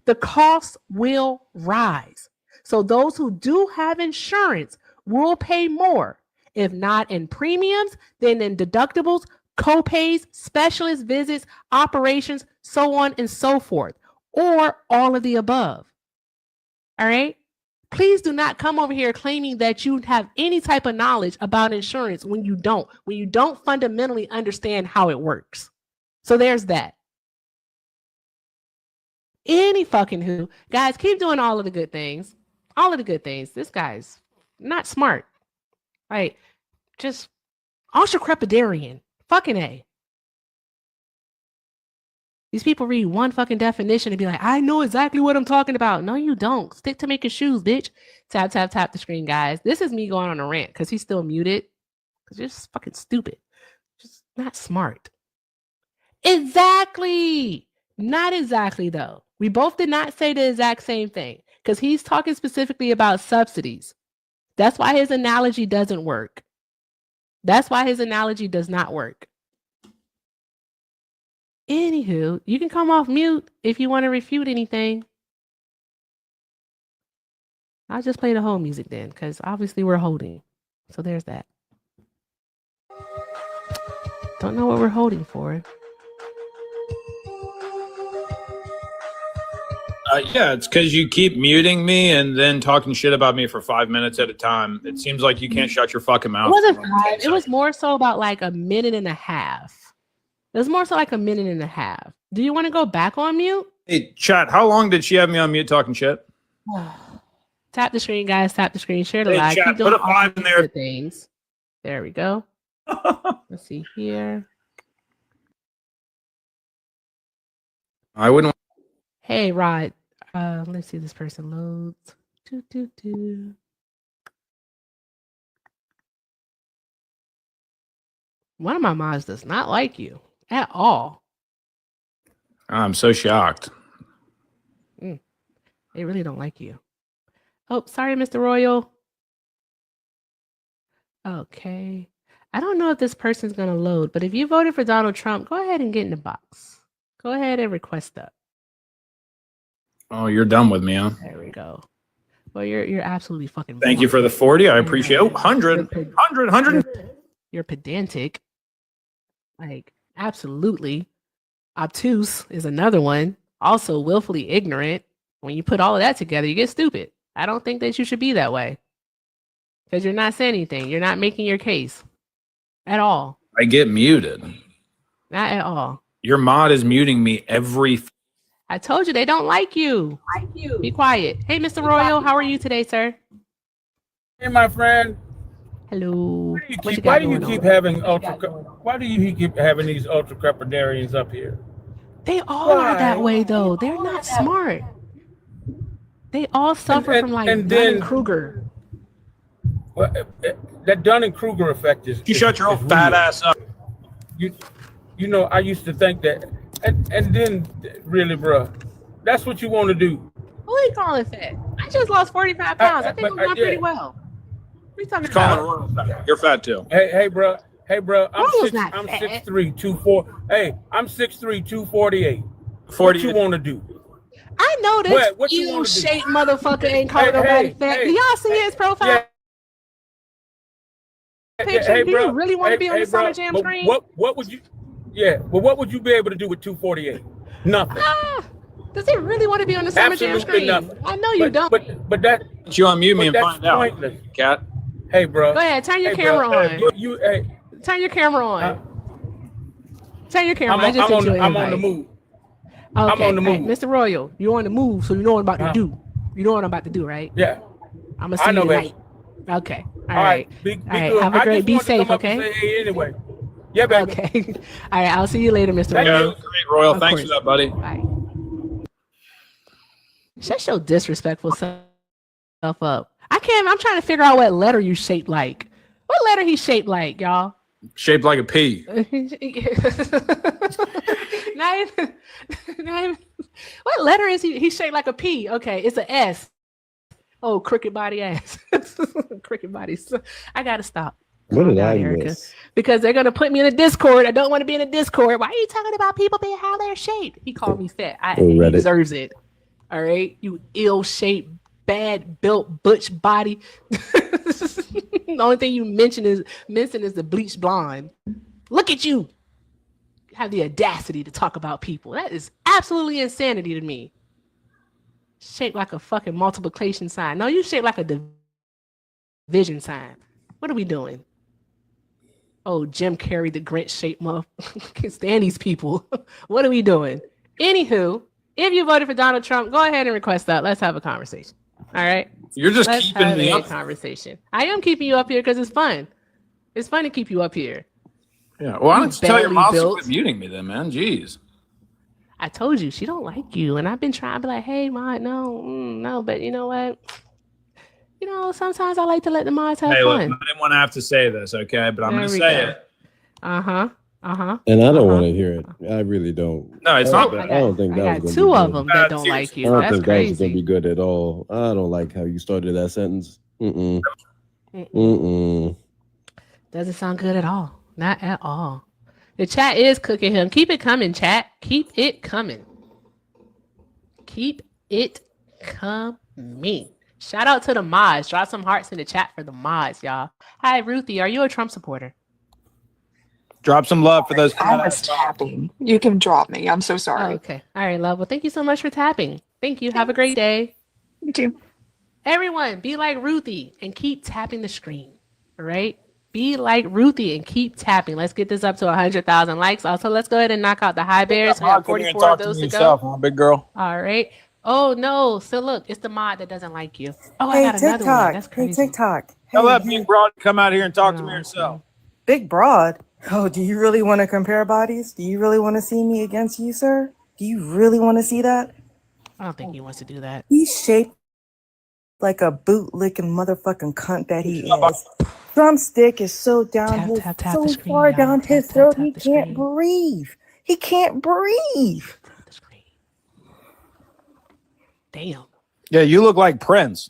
the costs will rise. So those who do have insurance will pay more, if not in premiums, then in deductibles, co-pays, specialist visits, operations, so on and so forth, or all of the above. All right? Please do not come over here claiming that you have any type of knowledge about insurance when you don't fundamentally understand how it works. So there's that. Any fucking who. Guys, keep doing all of the good things. All of the good things. This guy's not smart. Right? Just ultra-crepidarian. Fucking A. These people read one fucking definition and be like, I know exactly what I'm talking about. No, you don't. Stick to making shoes, bitch. Tap, tap, tap the screen, guys. This is me going on a rant because he's still muted. Because you're just fucking stupid. Just not smart. Exactly. Not exactly, though. We both did not say the exact same thing because he's talking specifically about subsidies. That's why his analogy doesn't work. That's why his analogy does not work. Anywho, you can come off mute if you want to refute anything. I'll just play the whole music then because obviously we're holding. So there's that. Don't know what we're holding for. Yeah, it's because you keep muting me and then talking shit about me for 5 minutes at a time. It seems like you can't shut your fucking mouth. It wasn't 5. It was more so about like a minute and a half. It was more so like a minute and a half. Do you want to go back on mute? Hey, chat, how long did she have me on mute talking shit? Tap the screen, guys. Tap the screen. Share the live. Chat, Keep doing put a 5 in there. Things. There we go. Let's see here. I wouldn't. Hey, Rod. Let's see if this person loads. One of my mods does not like you at all. I'm so shocked. They really don't like you. Oh, sorry, Mr. Royal. Okay. I don't know if this person's going to load, but if you voted for Donald Trump, go ahead and get in the box. Go ahead and request that. Oh, you're done with me, huh? There we go. Well, you're absolutely fucking. Thank you for the 40. I appreciate it. Oh, 100. You're pedantic. Like, absolutely. Obtuse is another one. Also, willfully ignorant. When you put all of that together, you get stupid. I don't think that you should be that way. Because you're not saying anything. You're not making your case. At all. I get muted. Not at all. Your mod is muting me every. I told you they don't like you. Be quiet. Hey, Mr. Royal, how are you today, sir? Hey, my friend. Hello. Why do you keep having these ultra crepidarians up here? They all are that way, though. They're not smart. They all suffer from like Dunning-Kruger. Well, that Dunning-Kruger effect is. You shut your old fat ass up. You know, I used to think that, and then really, bro, that's what you want to do. Who are you calling fat? I just lost 45 pounds. I think I'm doing pretty well. What are you talking about? You're fat too. Hey, bro. I'm Royal's 6'3", 240. Hey, I'm 6'3", 248. 40. What you want to do? I know this What you wanna do? shaped motherfucker ain't calling nobody fat. Do y'all see his profile picture? Do you really want to be on the Summer Jam screen? What would you? Yeah, but what would you be able to do with 248? Nothing. Does he really want to be on the Summer Jam screen? Nothing. I know you don't. But that. You unmute me and that's find out. Pointless. Cat. Hey, bro. Go ahead, turn your camera on. Turn your camera on. Turn your camera. I'm on the move. Okay. I'm on the move. Right, Mr. Royal, you're on the move, so you know what I'm about to do. You know what I'm about to do, right? Yeah. I'm gonna see you tonight. Okay. All right. Be All right. good. Have a great. Be safe. Okay. Hey, anyway. Yeah, baby. Okay. All right. I'll see you later, Mr. Yeah, Royal. great, Royal. Of Thanks course. for that, buddy. Bye. Shut your disrespectful self up. I'm trying to figure out what letter you shaped like. What letter he shaped like, y'all? Shaped like a pea. not even, what letter is he? He's shaped like a P. Okay, it's an S. Oh, cricket body ass. Cricket body. I gotta stop. What did I Erica. miss? Because they're gonna put me in a Discord. I don't want to be in a Discord. Why are you talking about people being how they're shaped? He called me fat. He deserves it. All right, you ill-shaped, bad built butch body. The only thing you mention is the bleached blonde. Look at you. Have the audacity to talk about people. That is absolutely insanity to me. Shaped like a fucking multiplication sign. No, you shaped like a division sign. What are we doing? Oh, Jim Carrey, the Grinch shaped mother. Can't stand these people. What are we doing? Anywho, if you voted for Donald Trump, go ahead and request that. Let's have a conversation. All right. You're just Let's keeping have me a up. conversation. I am keeping you up here because it's fun. It's fun to keep you up here. Yeah. Well, I don't tell your Badly mom to built. quit muting me then, man. Jeez. I told you she don't like you, and I've been trying to be like, hey, mod, no, but you know what? You know, sometimes I like to let the mods have Hey, look, I fun. didn't want to have to say this, okay? But I'm going to There we say go. it. And I don't want to hear it. I really don't. No, it's not. I don't think I that got was two gonna of be them good. that don't like I you. don't That's think that was gonna be crazy. good at all. I don't like how you started that sentence. Mm-mm. Doesn't sound good at all. Not at all. The chat is cooking him. Keep it coming, chat. Keep it coming. Keep it coming. Shout out to the mods. Drop some hearts in the chat for the mods, y'all. Hi, Ruthie. Are you a Trump supporter? Drop some love for those. I was tapping. You can drop me. I'm so Oh, sorry. okay. All right, love. Well, thank you so much for tapping. Thank you. Have a great day. You too. Everyone, be like Ruthie and keep tapping the screen. All right? Be like Ruthie and keep tapping. Let's get this up to 100,000 likes. Also, let's go ahead and knock out the high bears. We have 44 of those to go. Huh, big girl. All right. Oh, no. So, look, it's the mod that doesn't like you. Oh, Hey, I got another one. That's Hey, crazy. TikTok. Tell Hey, that big broad to come out here and talk to me Oh, herself. Big Broad. Oh, do you really want to compare bodies? Do you really want to see me against you, sir? Do you really want to see that? I don't think he wants to do that. He's shaped like a bootlicking motherfucking cunt that he is. Trump's dick is so down his, tap so the screen, far y'all. down his Tap, throat, tap he the can't screen. breathe. He can't breathe. The screen. Damn. Yeah, you look like Prince.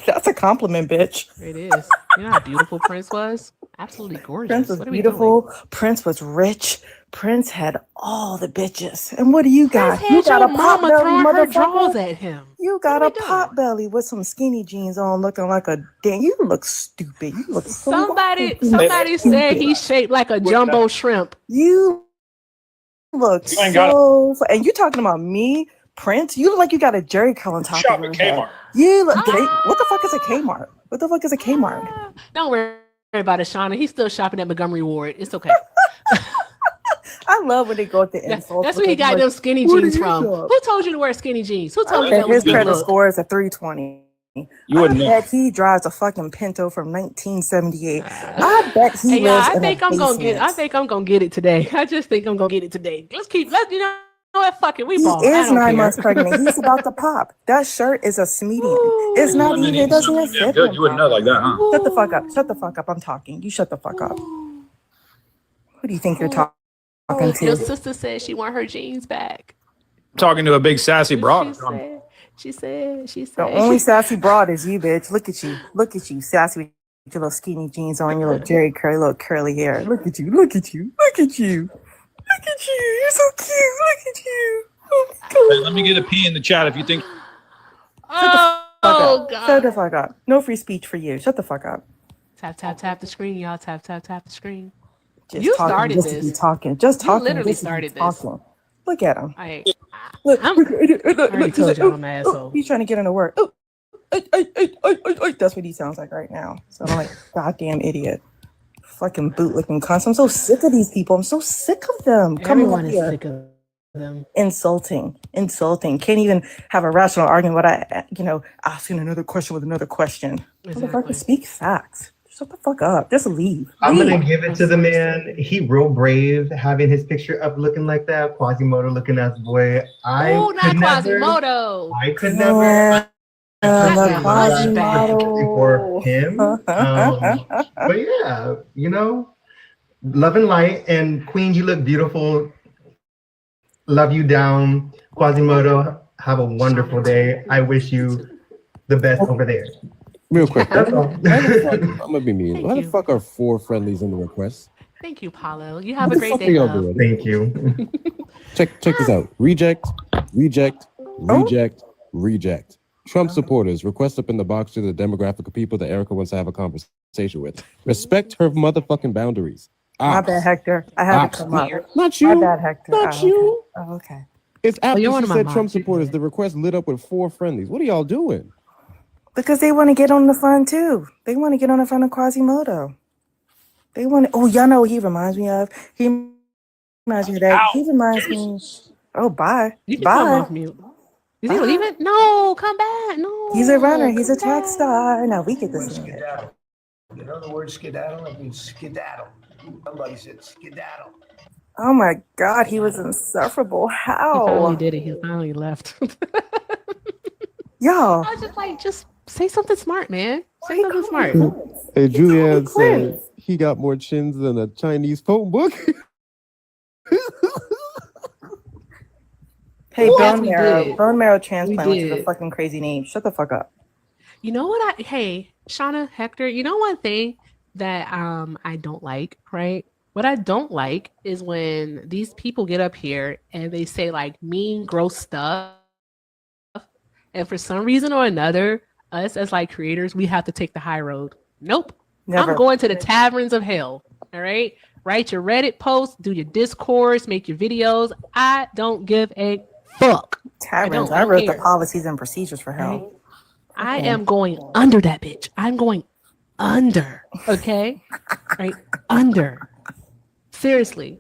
That's a compliment, bitch. It is. You know how beautiful Prince was? Absolutely gorgeous. Prince was What are we beautiful. doing? Prince was rich. Prince had all the bitches. And what do you Prince got? You had got your a pop mama belly, throwing her motherfucker. drawers at him. You What got are a we doing? pot belly with some skinny jeans on, looking like a damn. You look stupid. You look so Somebody fucking said stupid. he's shaped like a jumbo shrimp. You look You ain't got so. And you talking about me, Prince? You look like you got a Jerry curl on top Shop of your at head. Kmart. You look. What the fuck is a Kmart? What the fuck is a Kmart? Don't worry about it, Shauna. He's still shopping at Montgomery Ward. It's okay. I love when they go at the insults. That's where he got them skinny "Where jeans do you from. shop?" Who told you to wear skinny jeans? Who told you And that was his good credit look? score is a 320. You wouldn't know. I bet he drives a fucking Pinto from 1978. I bet he Hey, y'all, lives I in think a I'm gonna get. I basement. think I'm gonna get it today. I just think I'm gonna get it today. Let's you know what? Fuck it. We He ball. I is don't 9 care. months pregnant. He's about to pop. That shirt is a medium. It's not even. It doesn't even fit Good. him. You wouldn't know like that, huh? Shut the fuck up. Shut the fuck up. I'm talking. You shut the fuck up. Who do you think you're talking Your to? sister said she want her jeans back. Talking to a big sassy broad. She said. The only sassy broad is you, bitch. Look at you. Look at you. Sassy with your little skinny jeans on, your little Jerry curly, little curly hair. Look at you. Look at you. Look at you. Look at you. You're so cute. Look at you. Oh my God. Hey, let me get a P in the chat if you think. Oh God. Shut the fuck up. No free speech for you. Shut the fuck up. Tap the screen, y'all. Tap the screen. Just You talking, started just to be this. talking. Just You talking. literally just to be started this. talking. Look at him. I Look, I already told y'all I'm an asshole. He's trying to get into work. That's what he sounds like right now. So I'm like, goddamn idiot. Fucking bootlicking cunts. I'm so sick of these people. I'm so sick of them. Everyone is sick of them. Insulting. Can't even have a rational argument without, asking another question with another question. Motherfucker, speak facts. Shut the fuck up. Just leave. I'm gonna give it to the man. He real brave having his picture up looking like that. Quasimodo looking ass boy. Oh, not Quasimodo. I could never. Quasimodo. For him. But yeah, love and light. And Queen, you look beautiful. Love you down. Quasimodo, have a wonderful day. I wish you the best over there. Real quick. That's all. I'm gonna be mean. Why the fuck are 4 friendlies in the request? Thank you, Paulo. You have a great day, y'all love. doing? Thank you. Check this out. Reject. Trump supporters, request up in the box to the demographic of people that Erica wants to have a conversation with. Respect her motherfucking boundaries. My bad, Hector. I had to come up. Not you. My bad, Hector. Not you. Oh, okay. It's after you're one she of my said mods. Trump supporters, the request lit up with 4 friendlies. What are y'all doing? Because they want to get on the fun too. They want to get on the fun of Quasimodo. They want to. Oh, y'all know what he reminds me of. He reminds me of that. He reminds me. Oh, bye. You can come Bye. off mute. Is he leaving? No, come back. No. He's a runner. He's a track star. Now we get this. Skedaddle. You know the word skedaddle? It means skedaddle. Somebody said skedaddle. Oh my God, he was insufferable. He How? finally did it. He finally left. Y'all. I was just say something smart, man. Say something smart. Hey, Julianne Quinn. said he got more chins than a Chinese phone book. Hey, Yes, bone we marrow. did. Bone marrow We transplant, which is a did. fucking crazy name. Shut the fuck up. You know what? Hey, Shauna, Hector. You know one thing that I don't like, right? What I don't like is when these people get up here and they say like mean, gross stuff, and for some reason or another, us as like creators, we have to take the high road. Nope. Never. I'm going to the taverns of hell. All right. Write your Reddit posts, do your discourse, make your videos. I don't give a fuck. Taverns. I I wrote care. the policies and procedures for hell. I am going under that bitch. I'm going under. Okay. Right. Under. Seriously.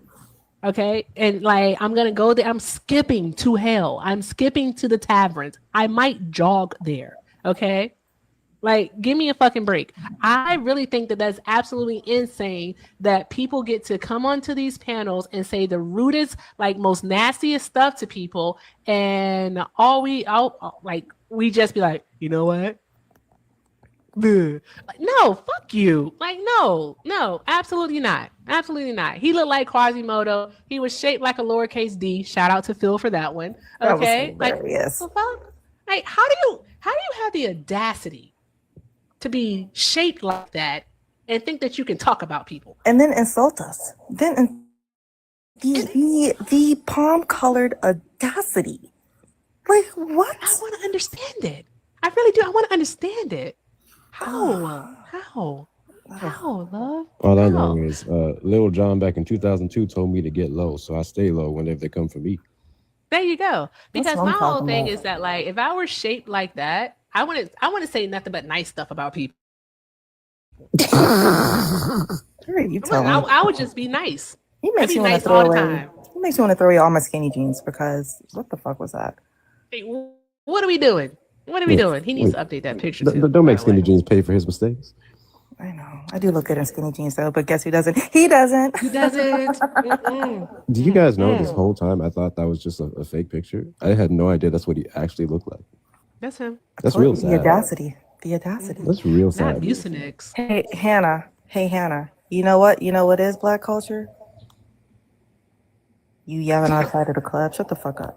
Okay. And like, I'm going to go there. I'm skipping to hell. I'm skipping to the taverns. I might jog there. Okay. Like, give me a fucking break. I really think that that's absolutely insane that people get to come onto these panels and say the rudest, like most nastiest stuff to people. And we just be like, you know what? Like, no, fuck you. Like, no, absolutely not. Absolutely not. He looked like Quasimodo. He was shaped like a lowercase d. Shout out to Phil for that one. Okay. That was hilarious. Like, the fuck? Like, how do you have the audacity to be shaped like that and think that you can talk about people. And then insult us. The palm-colored audacity. Like, what? I want to understand it. I really do. I want to understand it. How? How, love? All I know is Lil Jon back in 2002 told me to get low, so I stay low whenever they come for me. There you go. Because what I'm my whole talking thing about. is that, like, if I were shaped like that, I want to say nothing but nice stuff about people. I would just be nice. He makes I'd be you want nice to throw all the away. time. He makes you want to throw away all my skinny jeans because what the fuck was that? Hey, what are we doing? What are we doing? He needs to update that picture too. Don't make skinny jeans pay for his mistakes. I know. I do look good in skinny jeans though, but guess who doesn't? He doesn't. He doesn't. Mm-mm. Do you guys know this whole time I thought that was just a fake picture? I had no idea that's what he actually looked like. That's him. That's real The sad. audacity. The audacity. That's real Not sad. Mucinex. Hey Hannah. Hey Hannah. You know what? You know what is black culture? You yelling outside of the club. Shut the fuck up.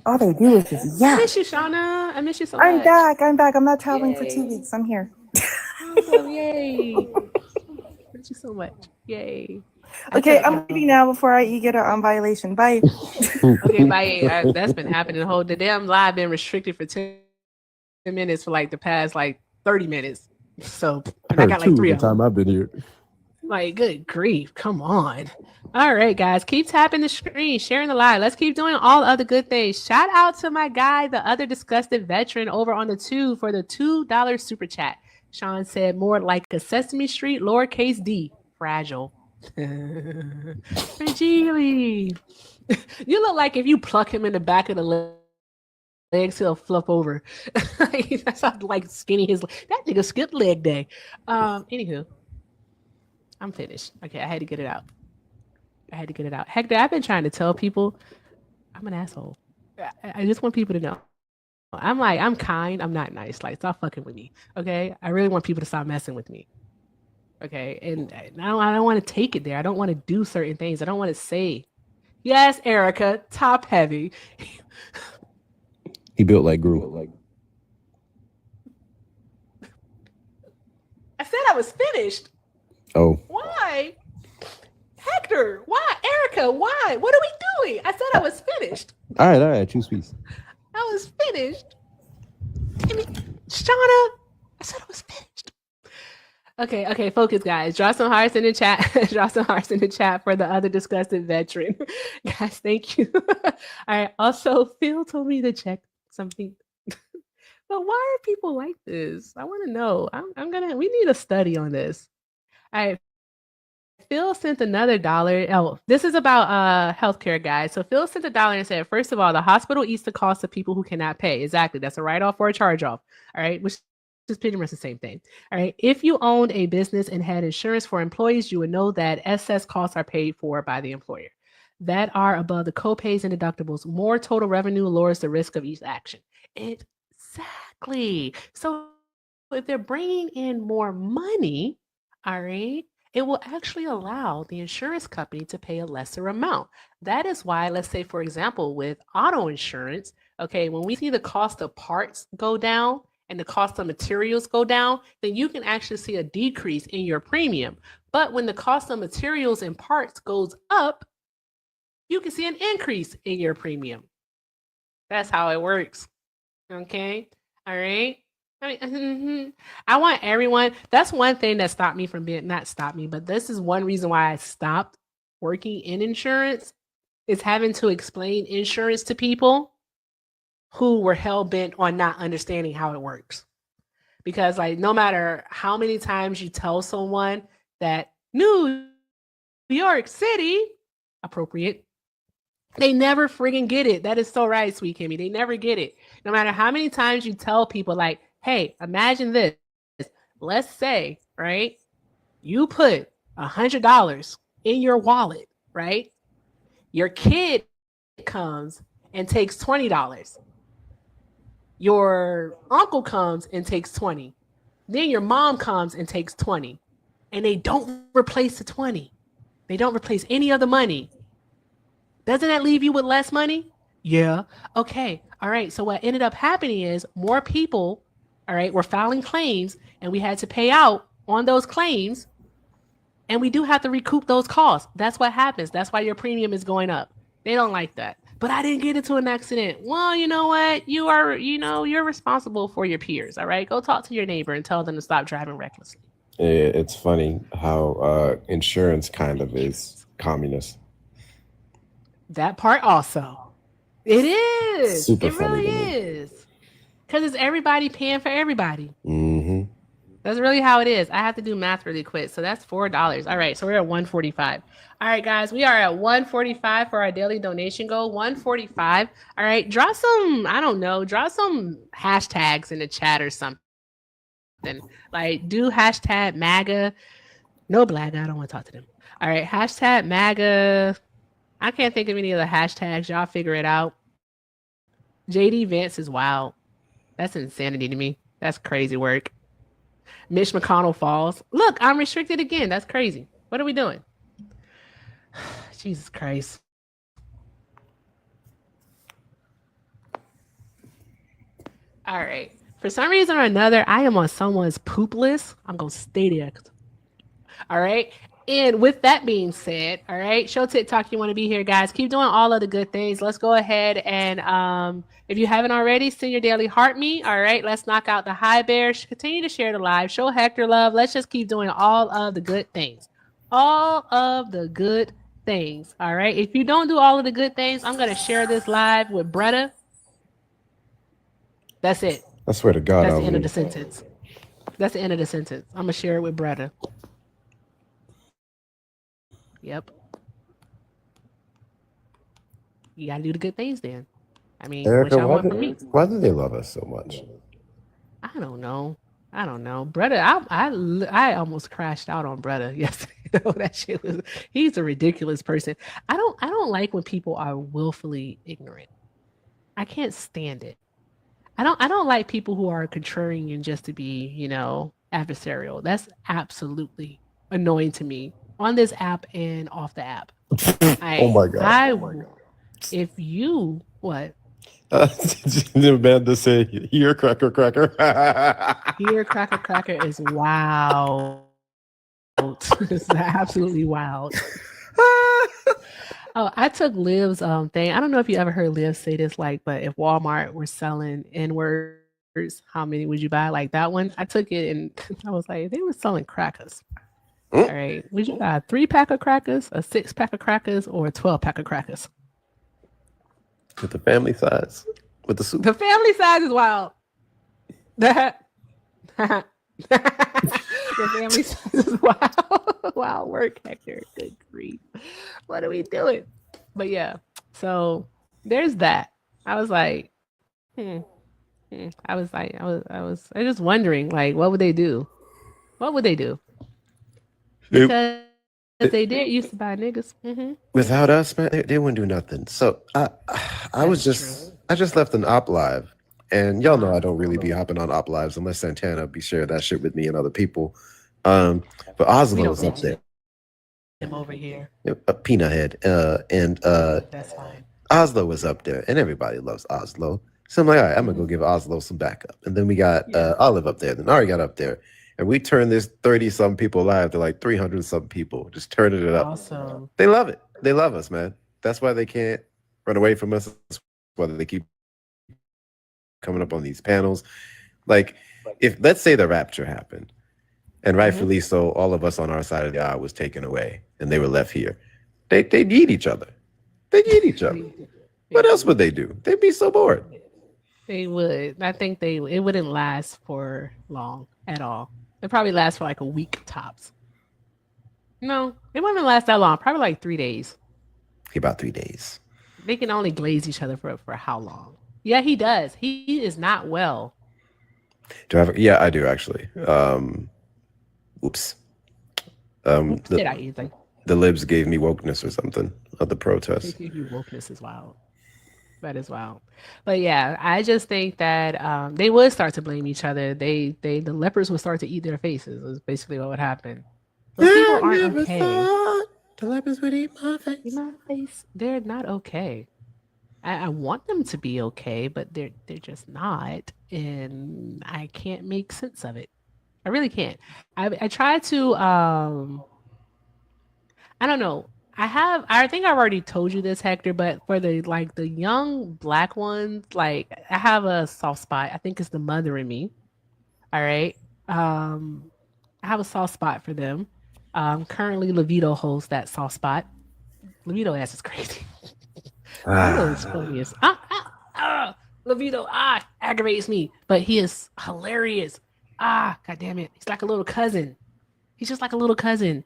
All they do is just I yell. miss you, Shauna. I miss you so much. I'm back. I'm not traveling for 2 weeks. I'm here. Awesome. Yay. Thank you so much. Yay. Okay, I'm leaving now before you get a violation. Bye. Okay, bye. That's been happening. The damn live been restricted for 10 minutes for like the past like 30 minutes. So and I got like 3 of them. time I've been here. Like, good grief. Come on. All right, guys. Keep tapping the screen, sharing the live. Let's keep doing all other good things. Shout out to my guy, the other disgusted veteran over on the tube for the $2 super chat. Sean said more like a Sesame Street lowercase d. Fragile. Fragile. You look like if you pluck him in the back of the legs, he'll flip over. That's how like skinny his. That nigga skipped leg day. Anywho, I'm finished. Okay, I had to get it out. Hector, I've been trying to tell people I'm an asshole. I just want people to know. I'm kind. I'm not nice. Like, stop fucking with me. Okay. I really want people to stop messing with me. Okay. And I don't want to take it there. I don't want to do certain things. I don't want to say, yes, Erica, top heavy. He built like Gru. I said I was finished. Oh. Why? Hector, why? Erica, why? What are we doing? I said I was finished. All right. Choose peace. I was finished. Shauna, I said I was finished. Okay, focus, guys. Draw some hearts in the chat. Draw some hearts in the chat for the other disgusted veteran. Guys, thank you. All right. Also, Phil told me to check something. But why are people like this? I want to know. We need a study on this. All right. Phil sent another $1. Oh, this is about healthcare, guys. So Phil sent $1 and said, first of all, the hospital eats the cost of people who cannot pay. Exactly. That's a write-off or a charge-off. All right. Which is pretty much the same thing. All right. If you owned a business and had insurance for employees, you would know that excess costs are paid for by the employer that are above the co-pays and deductibles. More total revenue lowers the risk of each action. Exactly. So if they're bringing in more money, all right, it will actually allow the insurance company to pay a lesser amount. That is why, let's say, for example, with auto insurance, okay, when we see the cost of parts go down and the cost of materials go down, then you can actually see a decrease in your premium. But when the cost of materials and parts goes up, you can see an increase in your premium. That's how it works. Okay. All right. I mean, I want everyone. That's one thing that stopped me from not stopped me, but this is one reason why I stopped working in insurance is having to explain insurance to people who were hell bent on not understanding how it works. Because like, no matter how many times you tell someone that New York City, appropriate, they never friggin' get it. That is so right, sweet Kimmy. They never get it. No matter how many times you tell people like, hey, imagine this. Let's say, right, you put $100 in your wallet, right? Your kid comes and takes $20. Your uncle comes and takes 20. Then your mom comes and takes 20. And they don't replace the 20. They don't replace any of the money. Doesn't that leave you with less money? Yeah. Okay. All right. So what ended up happening is more people, all right, were filing claims and we had to pay out on those claims, and we do have to recoup those costs. That's what happens. That's why your premium is going up. They don't like that. But I didn't get into an accident. Well, you know what? You're responsible for your peers. All right. Go talk to your neighbor and tell them to stop driving recklessly. It's funny how insurance kind of is communist. That part also. It is. Super it funny really to me. is. Because it's everybody paying for everybody. Mm-hmm. That's really how it is. I have to do math really quick. So that's $4. All right. So we're at 145. All right, guys. We are at 145 for our daily donation goal. 145. All right. Draw some hashtags in the chat or something. Like do hashtag MAGA. No black. I don't want to talk to them. All right. Hashtag MAGA. I can't think of any other hashtags. Y'all figure it out. JD Vance is wild. That's insanity to me. That's crazy work. Mitch McConnell falls. Look, I'm restricted again. That's crazy. What are we doing? Jesus Christ. All right. For some reason or another, I am on someone's poop list. I'm going to stay there. All right. And with that being said, all right, show TikTok you want to be here, guys. Keep doing all of the good things. Let's go ahead and if you haven't already, send your daily heart me. All right, let's knock out the high bear. Continue to share the live. Show Hector love. Let's just keep doing all of the good things. All of the good things. All right. If you don't do all of the good things, I'm going to share this live with Bretta. That's it. I swear to God. That's the end of the sentence. That's the end of the sentence. I'm going to share it with Bretta. Yep. You gotta do the good things then. I mean, Erica, what y'all want from me? why do they love us so much? I don't know. Bretta, I almost crashed out on Bretta yesterday. That shit was, he's a ridiculous person. I don't like when people are willfully ignorant. I can't stand it. I don't like people who are contrarian just to be, adversarial. That's absolutely annoying to me. On this app and off the app. Oh my God. If you, what? The man to say, here, cracker. Here, cracker is wild. It's absolutely wild. Oh, I took Liv's thing. I don't know if you ever heard Liv say this, but if Walmart were selling N-words, how many would you buy? Like that one. I took it and I was like, they were selling crackers. All right. Would you buy a 3-pack of crackers, a 6-pack of crackers, or a 12-pack of crackers? With the family size. With the soup. The family size is wild. The family size is wild. Wild work, Hector. Good grief. What are we doing? But yeah. So there's that. I was like, I was just wondering, what would they do? What would they do? Because they did used to buy niggas. Mm-hmm. Without us, man, they wouldn't do nothing. So I just left an op live, and y'all know I don't really be hopping on op lives unless Santana be sharing that shit with me and other people. But Oslo was up there. Him over here. Peanut Head, and that's fine. Oslo was up there, and everybody loves Oslo. So I'm like, all right, I'm gonna go give Oslo some backup. And then we got Olive up there. Then Ari got up there. And we turned this 30-some people live to 300-some people, just turning it up. Awesome. They love it. They love us, man. That's why they can't run away from us. That's why they keep coming up on these panels. If let's say the rapture happened, and rightfully so, all of us on our side of the aisle was taken away, and they were left here. They need each other. They need each other. What else would they do? They'd be so bored. They would. I think it wouldn't last for long at all. It probably lasts for a week tops. No, it wouldn't last that long. Probably 3 days. About 3 days. They can only glaze each other for how long? Yeah, he does. He is not well. Yeah, I do actually. Oops. The libs gave me wokeness or something of the protest. They gave you wokeness is wild. That is wild. But yeah, I just think that they would start to blame each other. The lepers would start to eat their faces. Is basically what would happen. Those people aren't okay. The lepers would eat my face. Eat my face. They're not okay. I want them to be okay, but they're just not, and I can't make sense of it. I really can't. I try to I don't know. I think I've already told you this, Hector, but for the young black ones, like I have a soft spot. I think it's the mother in me. All right. I have a soft spot for them. Currently Levito holds that soft spot. Levito ass is crazy. Levito is funny as Levito aggravates me, but he is hilarious. God damn it. He's like a little cousin. He's just like a little cousin.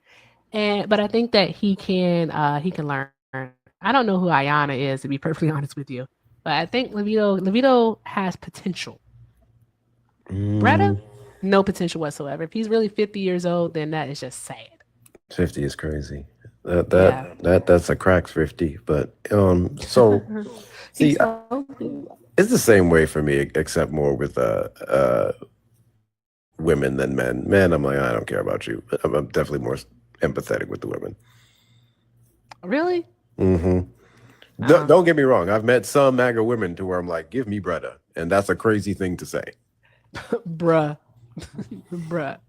But I think that he can learn. I don't know who Ayana is, to be perfectly honest with you. But I think Levito has potential. Bretta, no potential whatsoever. If he's really 50 years old, then that is just sad. 50 is crazy. That's a crack's 50. But so see, it's the same way for me, except more with women than men. Men, I'm like, I don't care about you. I'm definitely more empathetic with the women. Really? Mm-hmm. Don't get me wrong. I've met some MAGA women to where I'm like, give me Bretta. And that's a crazy thing to say. Bruh. Bruh.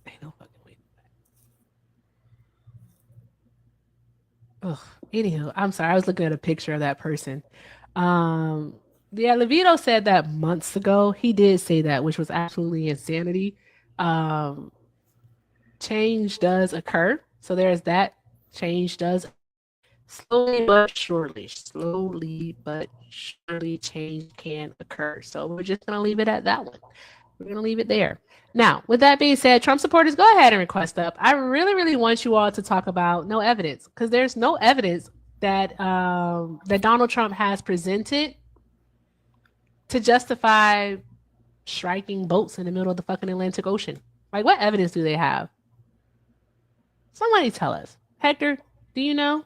Ain't no fucking way. Ugh. Anywho, I'm sorry. I was looking at a picture of that person. Yeah, Levito said that months ago. He did say that, which was absolutely insanity. Change does occur. So there's that. Change does slowly but surely change can occur. So we're just going to leave it at that one. We're going to leave it there. Now, with that being said, Trump supporters, go ahead and request up. I really, really want you all to talk about no evidence, because there's no evidence that that Donald Trump has presented to justify striking boats in the middle of the fucking Atlantic Ocean. Like, what evidence do they have? Somebody tell us. Hector, do you know?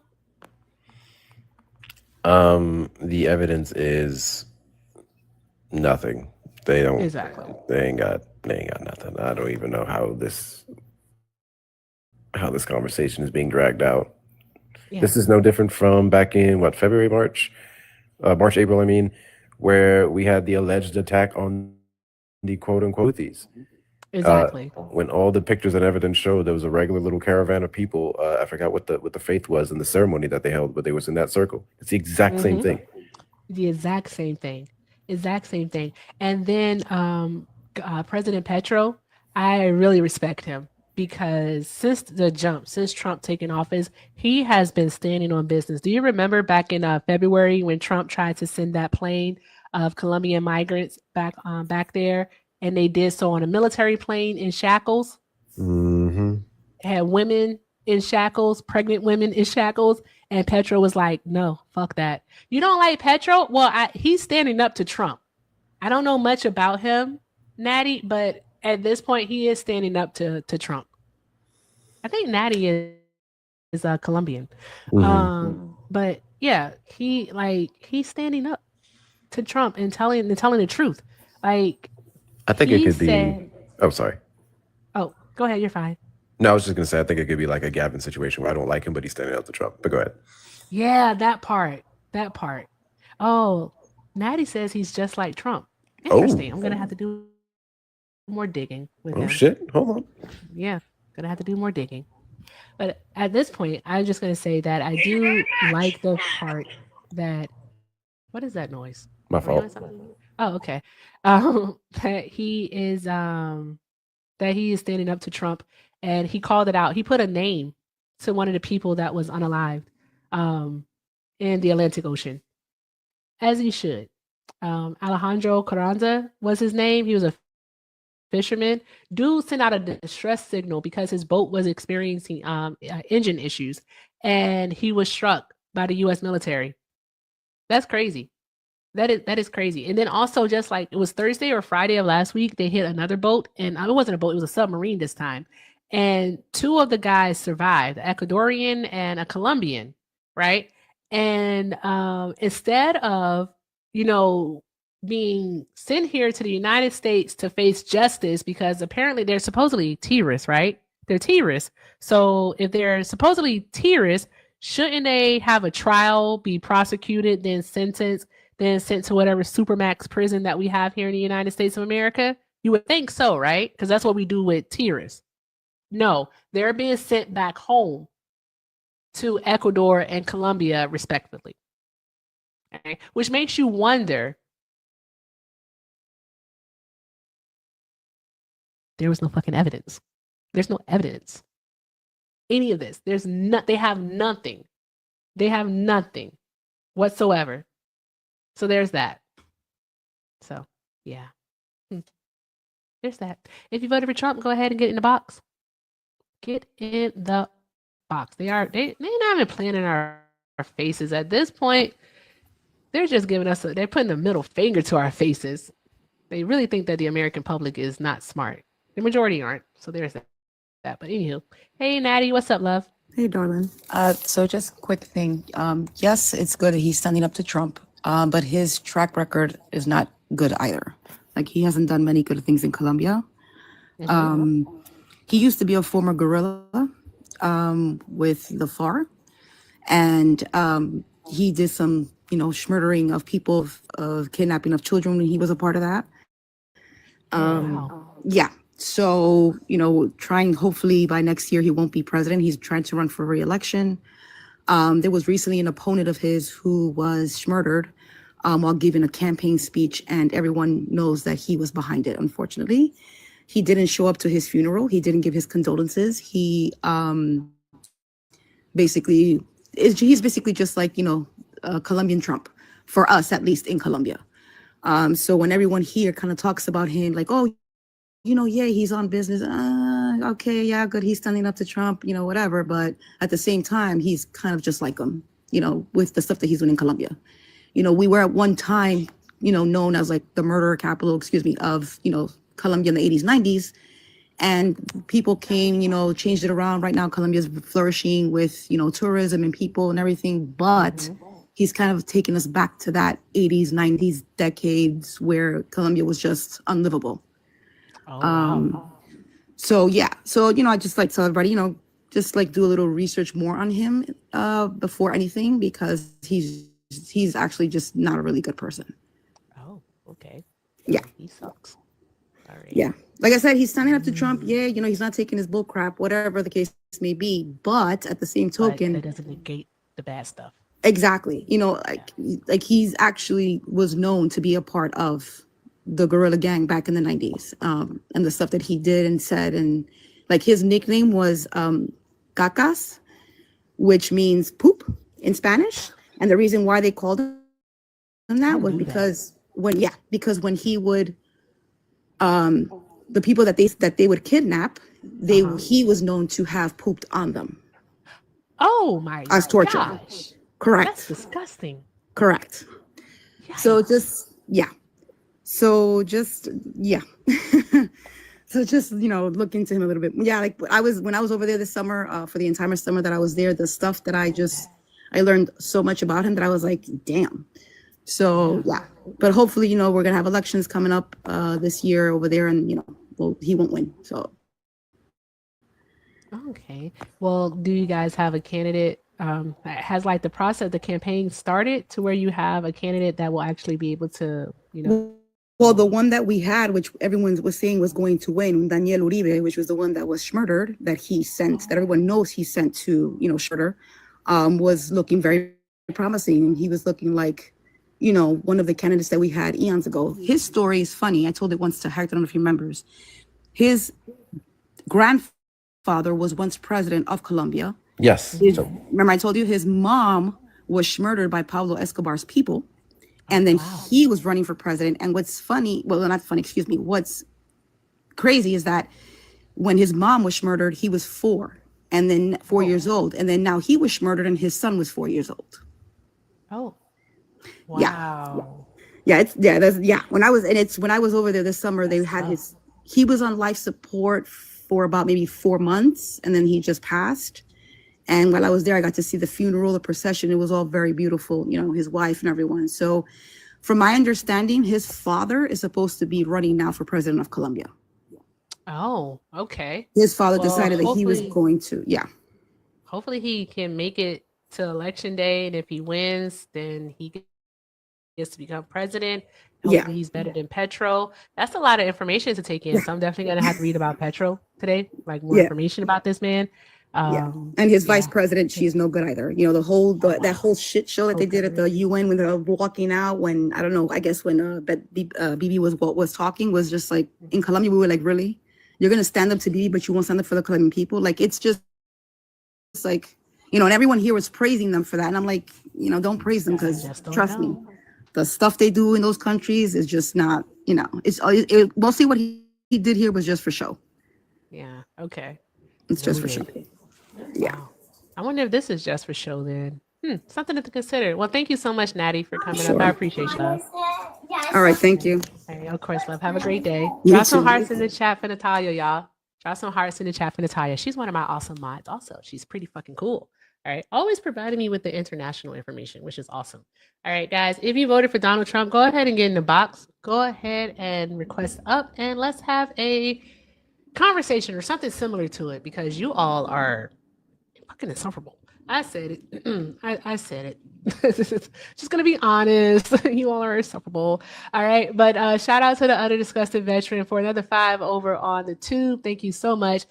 The evidence is nothing. They don't. Exactly. They ain't got nothing. I don't even know how this conversation is being dragged out. Yeah. This is no different from back in February, March, April. I mean, where we had the alleged attack on the quote unquote Houthis. Exactly. When all the pictures and evidence showed there was a regular little caravan of people. I forgot what the faith was in the ceremony that they held, but they was in that circle. It's the exact same thing. The exact same thing. Exact same thing. And then President Petro, I really respect him, because since Trump taking office, he has been standing on business. Do you remember back in February when Trump tried to send that plane of Colombian migrants back there? And they did so on a military plane in shackles. Mm-hmm. Had women in shackles, pregnant women in shackles. And Petro was like, no, fuck that. You don't like Petro? Well, he's standing up to Trump. I don't know much about him, Natty, but at this point, he is standing up to Trump. I think Natty is Colombian. Mm-hmm. But yeah, he's standing up to Trump and telling the truth. Like, I think it could be. Oh, sorry. Oh, go ahead. You're fine. No, I was just going to say, I think it could be like a Gavin situation where I don't like him, but he's standing up to Trump. But go ahead. Yeah, that part. Oh, Natty says he's just like Trump. Interesting. I'm going to have to do more digging with him. Oh, shit. Hold on. Yeah, going to have to do more digging. But at this point, I'm just going to say that I do like the part that... What is that noise? My fault. Oh, okay. That he is standing up to Trump, and he called it out. He put a name to one of the people that was unalived in the Atlantic Ocean, as he should. Alejandro Carranza was his name. He was a fisherman. Dude sent out a distress signal because his boat was experiencing engine issues, and he was struck by the U.S. military. That's crazy. That is crazy. And then also, just like it was Thursday or Friday of last week, they hit another boat, and it wasn't a boat, it was a submarine this time. And two of the guys survived, an Ecuadorian and a Colombian, right? And instead of, being sent here to the United States to face justice, because apparently they're supposedly terrorists, right? They're terrorists. So if they're supposedly terrorists, shouldn't they have a trial, be prosecuted, then sentenced, then sent to whatever supermax prison that we have here in the United States of America? You would think so, right? Because that's what we do with terrorists. No, they're being sent back home to Ecuador and Colombia, respectively. Okay? Which makes you wonder. There was no fucking evidence. There's no evidence. Any of this. There's not. They have nothing. They have nothing whatsoever. So there's that. So yeah. There's that. If you voted for Trump, go ahead and get in the box. Get in the box. They're not even playing in our faces at this point. They're just giving us they're putting the middle finger to our faces. They really think that the American public is not smart. The majority aren't. So there's that. But anywho, hey Natty, what's up, love? Hey, darling. So just a quick thing. Yes, it's good that he's standing up to Trump, but his track record is not good either. Like, he hasn't done many good things in Colombia. He used to be a former guerrilla with the FARC, and he did some, schmurdering of people, of kidnapping of children when he was a part of that. Yeah. So, trying, hopefully by next year, he won't be president. He's trying to run for re-election. There was recently an opponent of his who was murdered while giving a campaign speech, and everyone knows that he was behind it, unfortunately. He didn't show up to his funeral. He didn't give his condolences. He's basically just like, Colombian Trump, for us, at least in Colombia. So when everyone here kind of talks about him, like, oh, yeah, he's on business. Okay, yeah, good. He's standing up to Trump, whatever. But at the same time, he's kind of just like him, with the stuff that he's doing in Colombia. We were at one time, known as like the murder capital, of, Colombia in the 80s, 90s. And people came, changed it around. Right now, Colombia's flourishing with, tourism and people and everything. But he's kind of taken us back to that 80s, 90s decades where Colombia was just unlivable. So yeah, I just like to tell everybody, just like do a little research more on him before anything, because he's actually just not a really good person. Oh, okay. Yeah. He sucks. All right. Yeah. Like I said, he's standing up to Trump. Yeah, he's not taking his bull crap, whatever the case may be. But at the same token, that doesn't negate the bad stuff. Exactly. Like he's actually was known to be a part of the guerrilla gang back in the 90s, and the stuff that he did and said, and like his nickname was cacas, which means poop in Spanish. And the reason why they called him that was because when he would the people that they would kidnap, he was known to have pooped on them. Oh my as torture. Gosh. Correct. That's disgusting. Correct. Yikes. So just look into him a little bit. Yeah, like when I was over there this summer, for the entire summer that I was there, the stuff that I learned so much about him that I was like, damn. So yeah, but hopefully, we're gonna have elections coming up this year over there, and he won't win. So okay. Well, do you guys have a candidate? Has like the process, the campaign started to where you have a candidate that will actually be able to, Well, the one that we had, which everyone was saying was going to win, Daniel Uribe, which was the one that was murdered, that he sent, that everyone knows he sent to, Schroeder, was looking very promising. He was looking like, one of the candidates that we had eons ago. His story is funny. I told it once to Hector, I don't know if he remembers. His grandfather was once president of Colombia. Yes. Remember I told you his mom was murdered by Pablo Escobar's people. And then he was running for president. And what's funny, well, not funny, excuse me. What's crazy is that when his mom was murdered, he was 4 and then 4 years old. And then now he was murdered and his son was 4 years old. Oh, wow. When I was over there this summer, they had he was on life support for about maybe 4 months, and then he just passed. And while I was there, I got to see the funeral, the procession. It was all very beautiful, his wife and everyone. So from my understanding, his father is supposed to be running now for president of Colombia. Oh, okay. His father decided that he was going to, Hopefully he can make it to election day. And if he wins, then he gets to become president. Yeah. Hopefully he's better than Petro. That's a lot of information to take in. So I'm definitely gonna have to read about Petro today, like more Yeah. information about this man. Yeah. And his vice yeah. president, she's no good either. You know, that whole shit show that they did at the UN when they were walking out, when I don't know, I guess when Bibi was talking, was just like, in Colombia we were like, really? You're gonna stand up to Bibi, but you won't stand up for the Colombian people? Like, it's like, you know, and everyone here was praising them for that. And I'm like, you know, don't praise them, because trust me, the stuff they do in those countries is just not, you know, mostly what he did here was just for show. Yeah. Okay. It's just for show. Yeah. Wow. I wonder if this is just for show then. Something to consider. Well, thank you so much, Natty, for coming up. I appreciate you, love. All right. Thank you. Hey, of course, love. Have a great day. You Drop some too. hearts in the chat for Natalia, y'all. Drop some hearts in the chat for Natalia. She's one of my awesome mods also. She's pretty fucking cool. All right. Always providing me with the international information, which is awesome. All right, guys. If you voted for Donald Trump, go ahead and get in the box. Go ahead and request up, and let's have a conversation or something similar to it, because you all are fucking insufferable. I said it. I said it. Just gonna be honest. You all are insufferable. All right. But shout out to the other disgusted veteran for another 5 over on the tube. Thank you so much.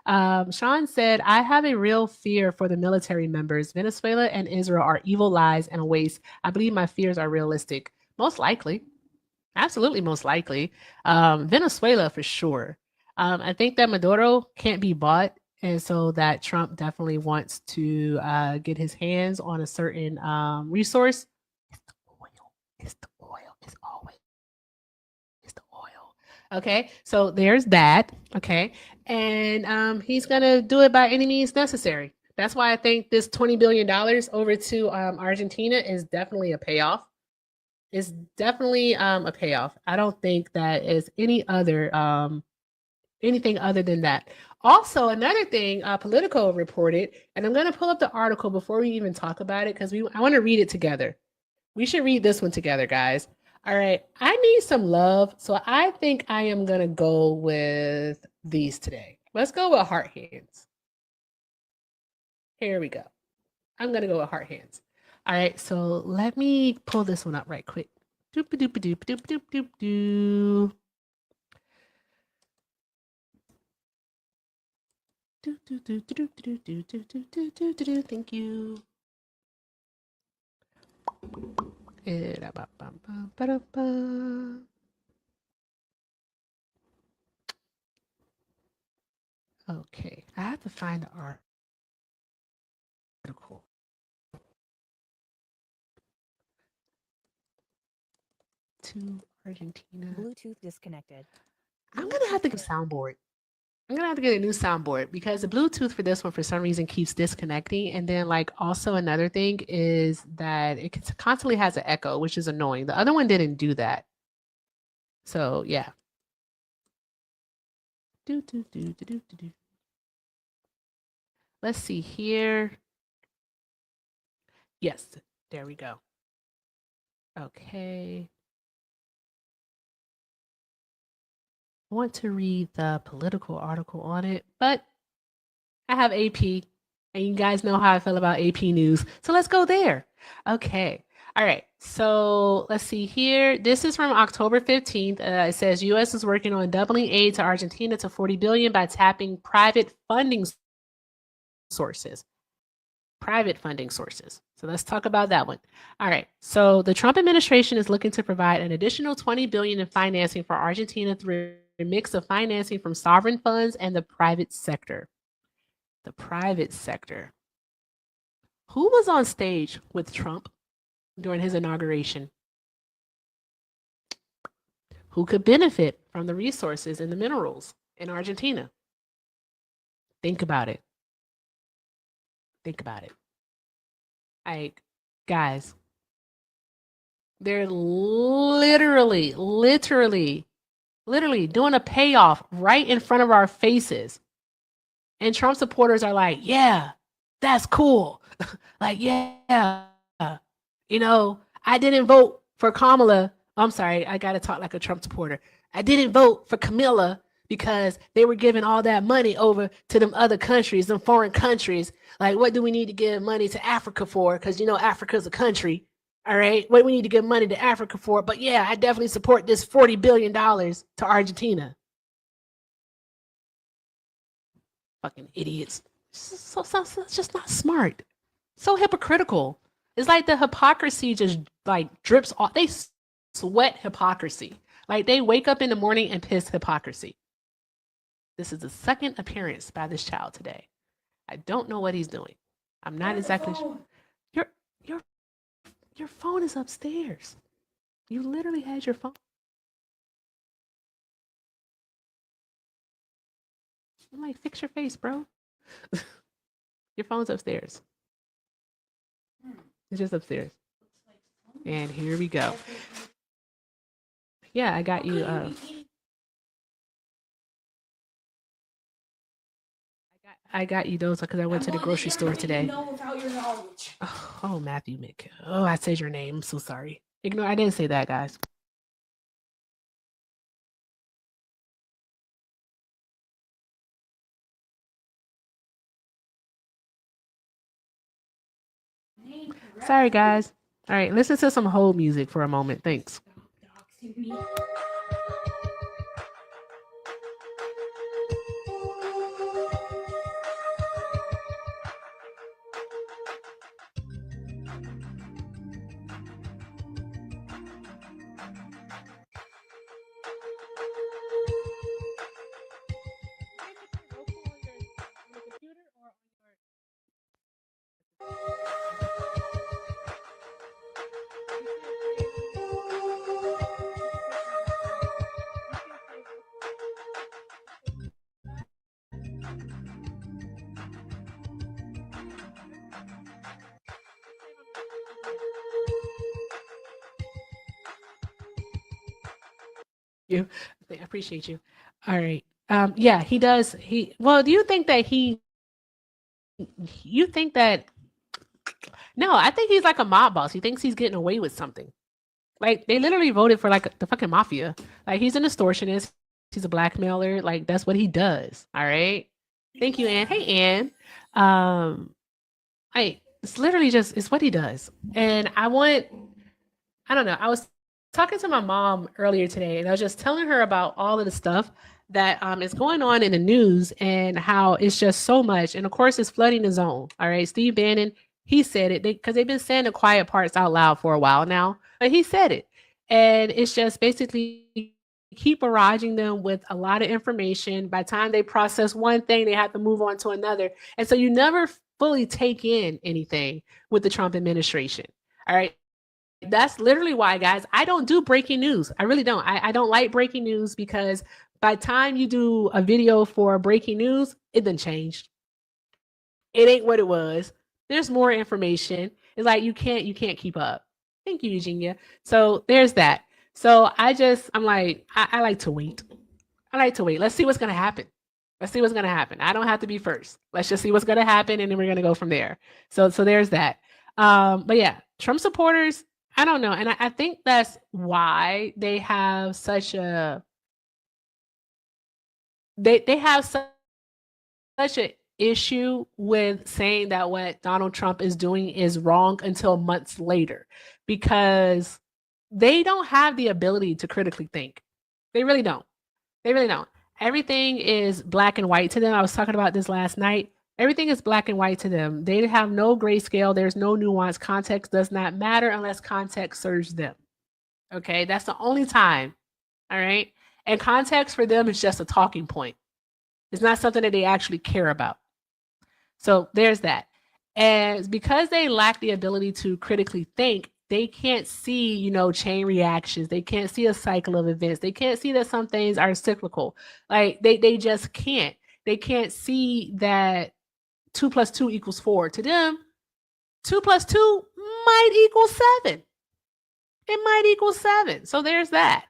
Sean said, I have a real fear for the military members. Venezuela and Israel are evil lies and a waste. I believe my fears are realistic. Most likely. Absolutely, most likely. Venezuela for sure. I think that Maduro can't be bought. And so that Trump definitely wants to get his hands on a certain resource. It's the oil. It's the oil. It's always the oil. Okay, so there's that. Okay, and he's gonna do it by any means necessary. That's why I think this $20 billion over to Argentina is definitely a payoff. It's definitely a payoff. I don't think that is any other anything other than that. Also, another thing, Politico reported, and I'm going to pull up the article before we even talk about it, because I want to read it together. We should read this one together, guys. All right. I need some love, so I think I am going to go with these today. Let's go with heart hands. Here we go. I'm going to go with heart hands. All right. So let me pull this one up right quick. Doop doop doop doop doop doop doop. Thank you. Okay, I have to find the article. To Argentina. Bluetooth disconnected. I'm gonna have to get a soundboard. I'm gonna have to get a new soundboard, because the Bluetooth for this one for some reason keeps disconnecting. And then like also another thing is that it constantly has an echo, which is annoying. The other one didn't do that. So yeah. Let's see here. Yes, there we go. Okay. I want to read the Political article on it, but I have AP, and you guys know how I feel about AP news. So let's go there. Okay. All right. So let's see here. This is from October 15th. It says U.S. is working on doubling aid to Argentina to $40 billion by tapping private funding sources. Private funding sources. So let's talk about that one. All right. So the Trump administration is looking to provide an additional $20 billion in financing for Argentina through a mix of financing from sovereign funds and the private sector. The private sector. Who was on stage with Trump during his inauguration? Who could benefit from the resources and the minerals in Argentina? Think about it. Think about it. Like, guys, they're literally doing a payoff right in front of our faces. And Trump supporters are like, yeah, that's cool. Like, yeah, you know, I didn't vote for Kamala. I'm sorry, I got to talk like a Trump supporter. I didn't vote for Camilla because they were giving all that money over to them other countries, them foreign countries. Like, what do we need to give money to Africa for? Because, you know, Africa's a country. All right. Wait, we need to give money to Africa for it. But yeah, I definitely support this $40 billion to Argentina. Fucking idiots. It's just not smart. So hypocritical. It's like the hypocrisy just like drips off. They sweat hypocrisy. Like they wake up in the morning and piss hypocrisy. This is the second appearance by this child today. I don't know what he's doing. I'm not exactly sure. Your phone is upstairs. You literally had your phone. I'm like, fix your face, bro. Your phone's upstairs. It's just upstairs. And here we go. Yeah, I got you. I got you those because I went to the grocery store today. Oh, Matthew Mick. Oh, I said your name. I'm so sorry. Ignore. I didn't say that, guys. Sorry, guys. All right, listen to some hold music for a moment. Thanks. You. I appreciate you. All right. Yeah, he does. Well, do you think that you think that no, I think he's like a mob boss. He thinks he's getting away with something. Like they literally voted for like the fucking mafia. Like he's an extortionist. He's a blackmailer. Like that's what he does. All right. Thank you, Ann. Hey, Ann. It's literally just it's what he does. And I don't know. I was talking to my mom earlier today, and I was just telling her about all of the stuff that is going on in the news and how it's just so much. And of course, it's flooding the zone. All right, Steve Bannon, he said it because they've been saying the quiet parts out loud for a while now, but he said it, and it's just basically keep barraging them with a lot of information. By the time they process one thing, they have to move on to another, and so you never fully take in anything with the Trump administration. All right. That's literally why, guys, I don't do breaking news. I really don't. I don't like breaking news because by the time you do a video for breaking news, it done changed. It ain't what it was. There's more information. It's like you can't keep up. Thank you, Eugenia. So there's that. So I'm like, I like to wait. I like to wait. Let's see what's gonna happen. Let's see what's gonna happen. I don't have to be first. Let's just see what's gonna happen, and then we're gonna go from there. So there's that. But yeah, Trump supporters, I don't know. And I think that's why they have such a they have such an issue with saying that what Donald Trump is doing is wrong until months later, because they don't have the ability to critically think. They really don't. They really don't. Everything is black and white to them. I was talking about this last night. Everything is black and white to them. They have no grayscale. There's no nuance. Context does not matter unless context serves them. Okay, that's the only time. All right. And context for them is just a talking point. It's not something that they actually care about. So there's that. And because they lack the ability to critically think, they can't see, chain reactions. They can't see a cycle of events. They can't see that some things are cyclical. Like they just can't. They can't see that 2 + 2 = 4. To them, 2 + 2 might equal 7. It might equal 7. So there's that.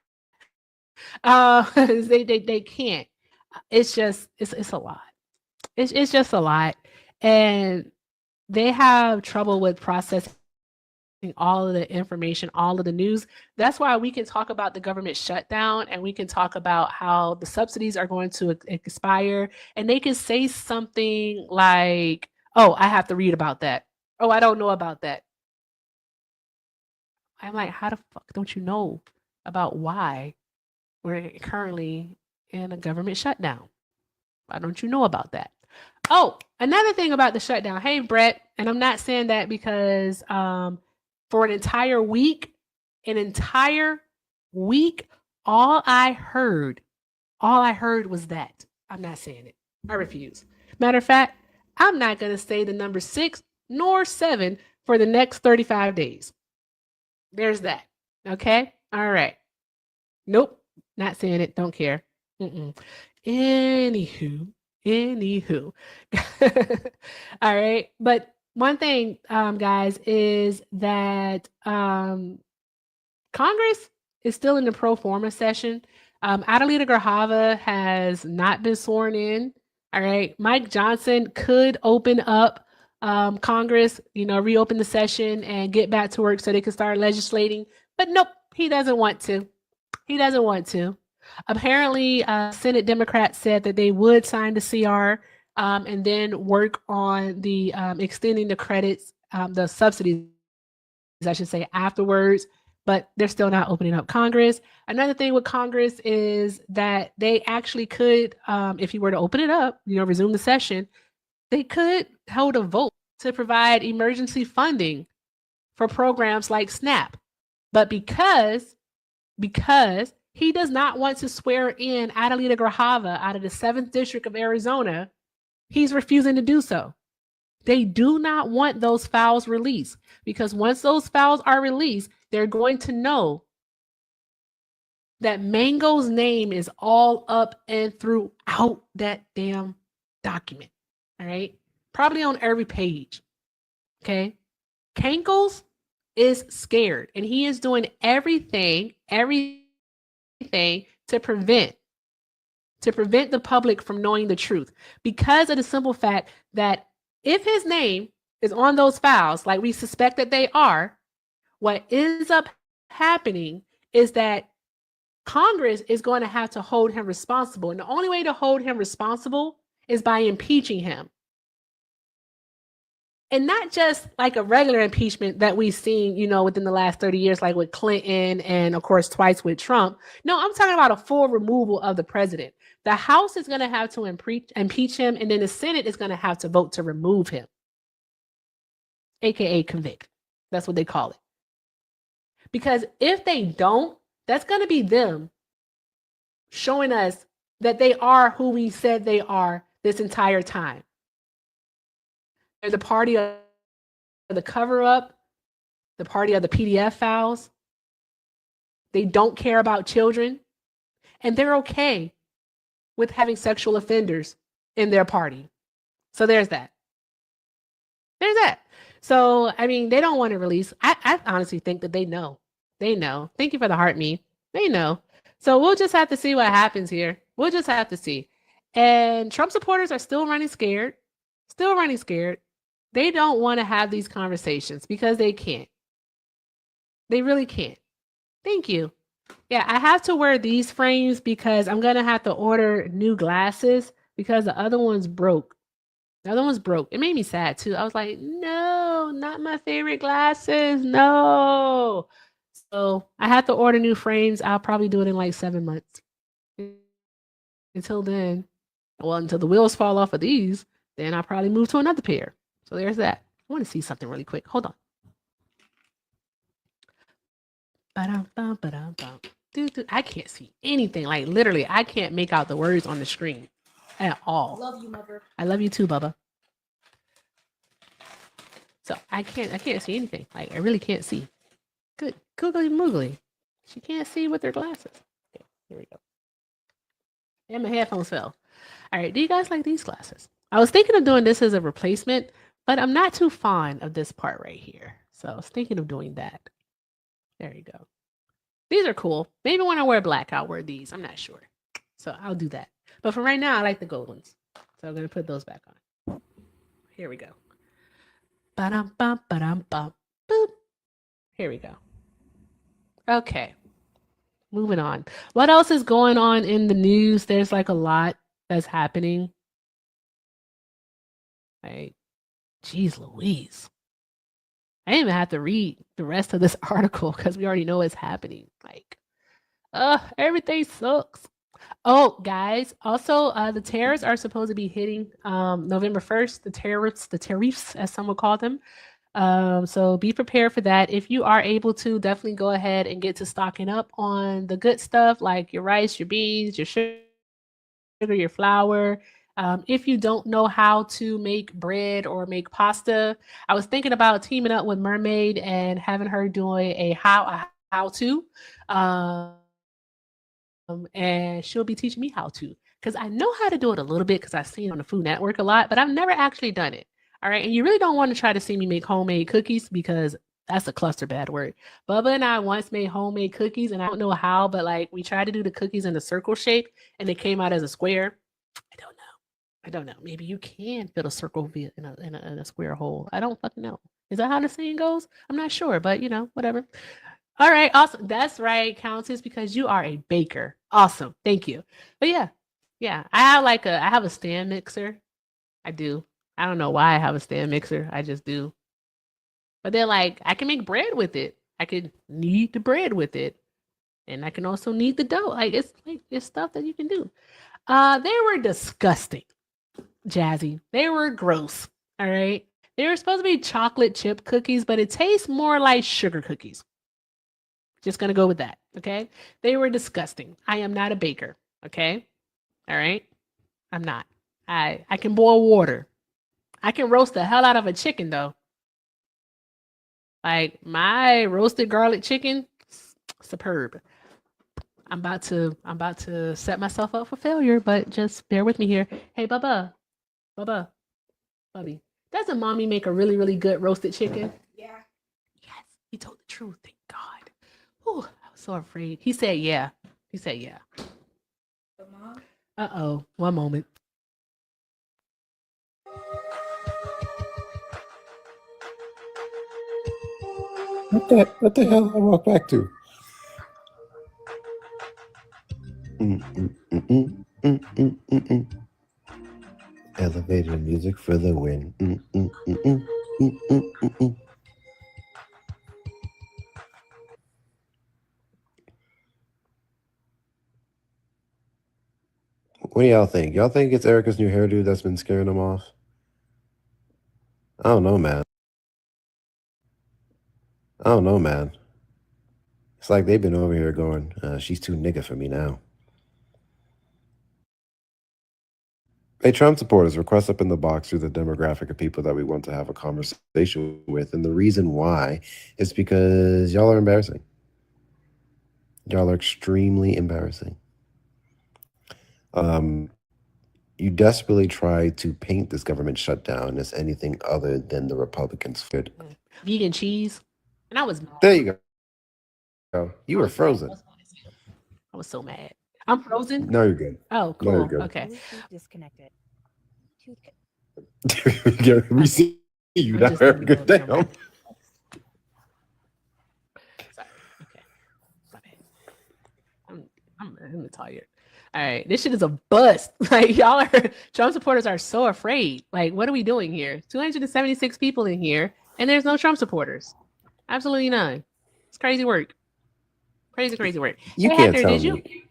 They can't. It's just it's a lot. It's just a lot, and they have trouble with processing all of the information, all of the news. That's why we can talk about the government shutdown, and we can talk about how the subsidies are going to expire, and they can say something like, "Oh, I have to read about that. Oh, I don't know about that." I'm like, how the fuck don't you know about why we're currently in a government shutdown? Why don't you know about that? Oh, another thing about the shutdown. Hey, Brett, and I'm not saying that because for an entire week, all I heard was that. I'm not saying it. I refuse. Matter of fact, I'm not going to say the number 6 nor 7 for the next 35 days. There's that. Okay? All right. Nope. Not saying it. Don't care. Anywho. All right. But one thing, guys, is that Congress is still in the pro forma session. Adelita Grajava has not been sworn in. All right. Mike Johnson could open up Congress, reopen the session and get back to work so they can start legislating. But nope, he doesn't want to. Apparently, Senate Democrats said that they would sign the CR and then work on the extending the credits, the subsidies, I should say, afterwards. But they're still not opening up Congress. Another thing with Congress is that they actually could, if you were to open it up, resume the session, they could hold a vote to provide emergency funding for programs like SNAP. But because he does not want to swear in Adelita Grajava out of the 7th District of Arizona, he's refusing to do so. They do not want those files released because once those files are released, they're going to know that Mango's name is all up and throughout that damn document. All right. Probably on every page. Okay. Kankles is scared and he is doing everything to prevent the public from knowing the truth because of the simple fact that if his name is on those files, like we suspect that they are, what ends up happening is that Congress is going to have to hold him responsible. And the only way to hold him responsible is by impeaching him. And not just like a regular impeachment that we've seen, within the last 30 years, like with Clinton and of course twice with Trump. No, I'm talking about a full removal of the president. The House is going to have to impeach him, and then the Senate is going to have to vote to remove him, aka convict. That's what they call it. Because if they don't, that's going to be them showing us that they are who we said they are this entire time. They're the party of the cover-up, the party of the PDF files. They don't care about children, and they're okay with having sexual offenders in their party. So there's that. So, they don't want to release. I honestly think that they know. They know. Thank you for the heart, me. They know. So we'll just have to see what happens here. We'll just have to see. And Trump supporters are still running scared. They don't want to have these conversations because they can't. They really can't. Thank you. Yeah, I have to wear these frames because I'm going to have to order new glasses because the other one's broke. It made me sad too. I was like, no, not my favorite glasses. No. So I have to order new frames. I'll probably do it in like 7 months. Until then, until the wheels fall off of these, then I'll probably move to another pair. So there's that. I want to see something really quick. Hold on. I can't see anything. Like literally, I can't make out the words on the screen at all. Love you, mother. I love you too, Bubba. So I can't see anything. Like I really can't see. Good. Googly moogly. She can't see with her glasses. Okay, here we go. And my headphones fell. All right, do you guys like these glasses? I was thinking of doing this as a replacement, but I'm not too fond of this part right here. So I was thinking of doing that. There you go. These are cool. Maybe when I wear black, I'll wear these. I'm not sure. So I'll do that. But for right now, I like the gold ones. So I'm going to put those back on. Here we go. Ba-dum-bum, ba-dum-bum, boop. Here we go. Okay. Moving on. What else is going on in the news? There's like a lot that's happening. Like, geez Louise. I didn't even have to read the rest of this article because we already know what's happening. Like, everything sucks. Oh, guys, also the tariffs are supposed to be hitting November 1st, the tariffs, as some would call them. So be prepared for that. If you are able to, definitely go ahead and get to stocking up on the good stuff like your rice, your beans, your sugar, your flour. If you don't know how to make bread or make pasta, I was thinking about teaming up with Mermaid and having her doing a how to. And she'll be teaching me how to, because I know how to do it a little bit because I've seen it on the Food Network a lot, but I've never actually done it. All right. And you really don't want to try to see me make homemade cookies because that's a cluster bad word. Bubba and I once made homemade cookies, and I don't know how, but like we tried to do the cookies in a circle shape and it came out as a square. I don't know. Maybe you can fit a circle in a square hole. I don't fucking know. Is that how the saying goes? I'm not sure, but whatever. All right, awesome. That's right, Countess, because you are a baker. Awesome. Thank you. But yeah. I have a stand mixer. I do. I don't know why I have a stand mixer. I just do. But then I can make bread with it. I could knead the bread with it. And I can also knead the dough. It's stuff that you can do. They were disgusting, Jazzy. They were gross. All right. They were supposed to be chocolate chip cookies, but it tastes more like sugar cookies. Just gonna go with that. Okay. They were disgusting. I am not a baker. Okay. All right. I'm not. I can boil water. I can roast the hell out of a chicken though. Like my roasted garlic chicken, superb. I'm about to set myself up for failure, but just bear with me here. Hey, Bubby, doesn't mommy make a really, really good roasted chicken? Yeah. Yes, he told the truth. Thank God. Ooh, I was so afraid. He said yeah. But mom? Uh-oh. One moment. What the hell did I walk back to? Elevator music for the win. What do y'all think? Y'all think it's Erica's new hairdo that's been scaring them off? I don't know, man. It's like they've been over here going, she's too nigga for me now. Hey, Trump supporters, request up in the box through the demographic of people that we want to have a conversation with. And the reason why is because y'all are embarrassing. Y'all are extremely embarrassing. You desperately try to paint this government shutdown as anything other than the Republicans' fit. Vegan cheese. And I was mad. There you go. You were frozen. I was so mad. I'm frozen? No, you're good. Oh, cool. No, you're good. Okay. Disconnected. We see you now, Erica. Damn. Sorry. Okay. My bad. I'm tired. All right. This shit is a bust. Like Trump supporters are so afraid. Like, what are we doing here? 276 people in here, and there's no Trump supporters. Absolutely none. It's crazy work. Crazy work. You Hey, can't Hector, tell did you? me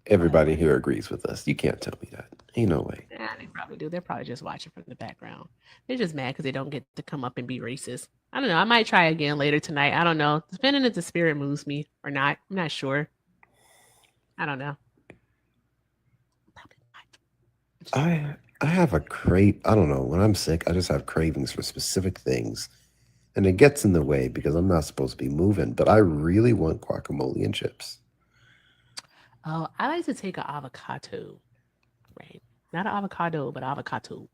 everybody here agrees with us. You can't tell me that. Ain't no way. Yeah, they probably do. They're probably just watching from the background. They're just mad because they don't get to come up and be racist. I don't know. I might try again later tonight. I don't know. Depending if the spirit moves me or not. I'm not sure. I don't know. I have a I don't know. When I'm sick, I just have cravings for specific things. And it gets in the way because I'm not supposed to be moving. But I really want guacamole and chips. Oh, I like to take an avocado, right? Not an avocado, but avocado.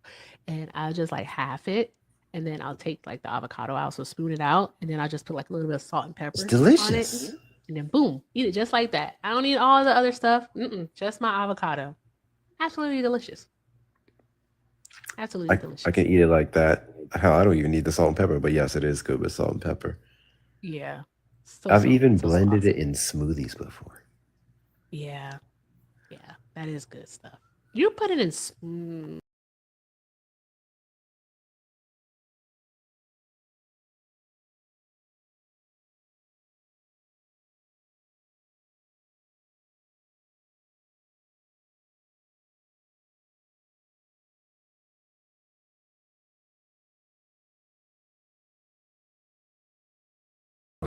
And I'll just half it. And then I'll take the avocado out, so spoon it out. And then I'll just put a little bit of salt and pepper It's on delicious. it. And then boom, eat it just like that. I don't need all the other stuff. Just my avocado. Absolutely delicious. Absolutely delicious. I can eat it like that. Hell, I don't even need the salt and pepper. But yes, it is good with salt and pepper. Yeah. I've even blended it in smoothies before. Yeah. That is good stuff. You put it in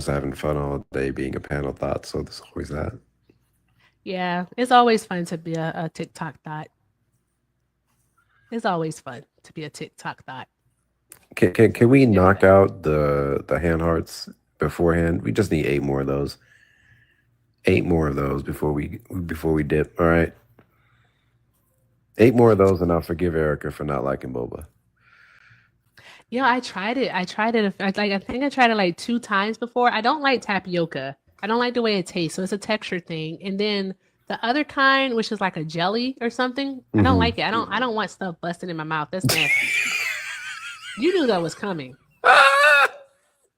having fun all day being a panel thought, so there's always that. Yeah, it's always fun to be a TikTok thought. It's always fun to be a TikTok thought. Can we knock out the hand hearts beforehand? We just need 8 more of those. 8 more of those before we dip. All right. 8 more of those, and I'll forgive Erica for not liking boba. You know, I tried it. I think I tried it like 2 times before. I don't like tapioca. I don't like the way it tastes. So it's a texture thing. And then the other kind, which is like a jelly or something, I don't like it. I don't want stuff busting in my mouth. That's nasty. You knew that was coming.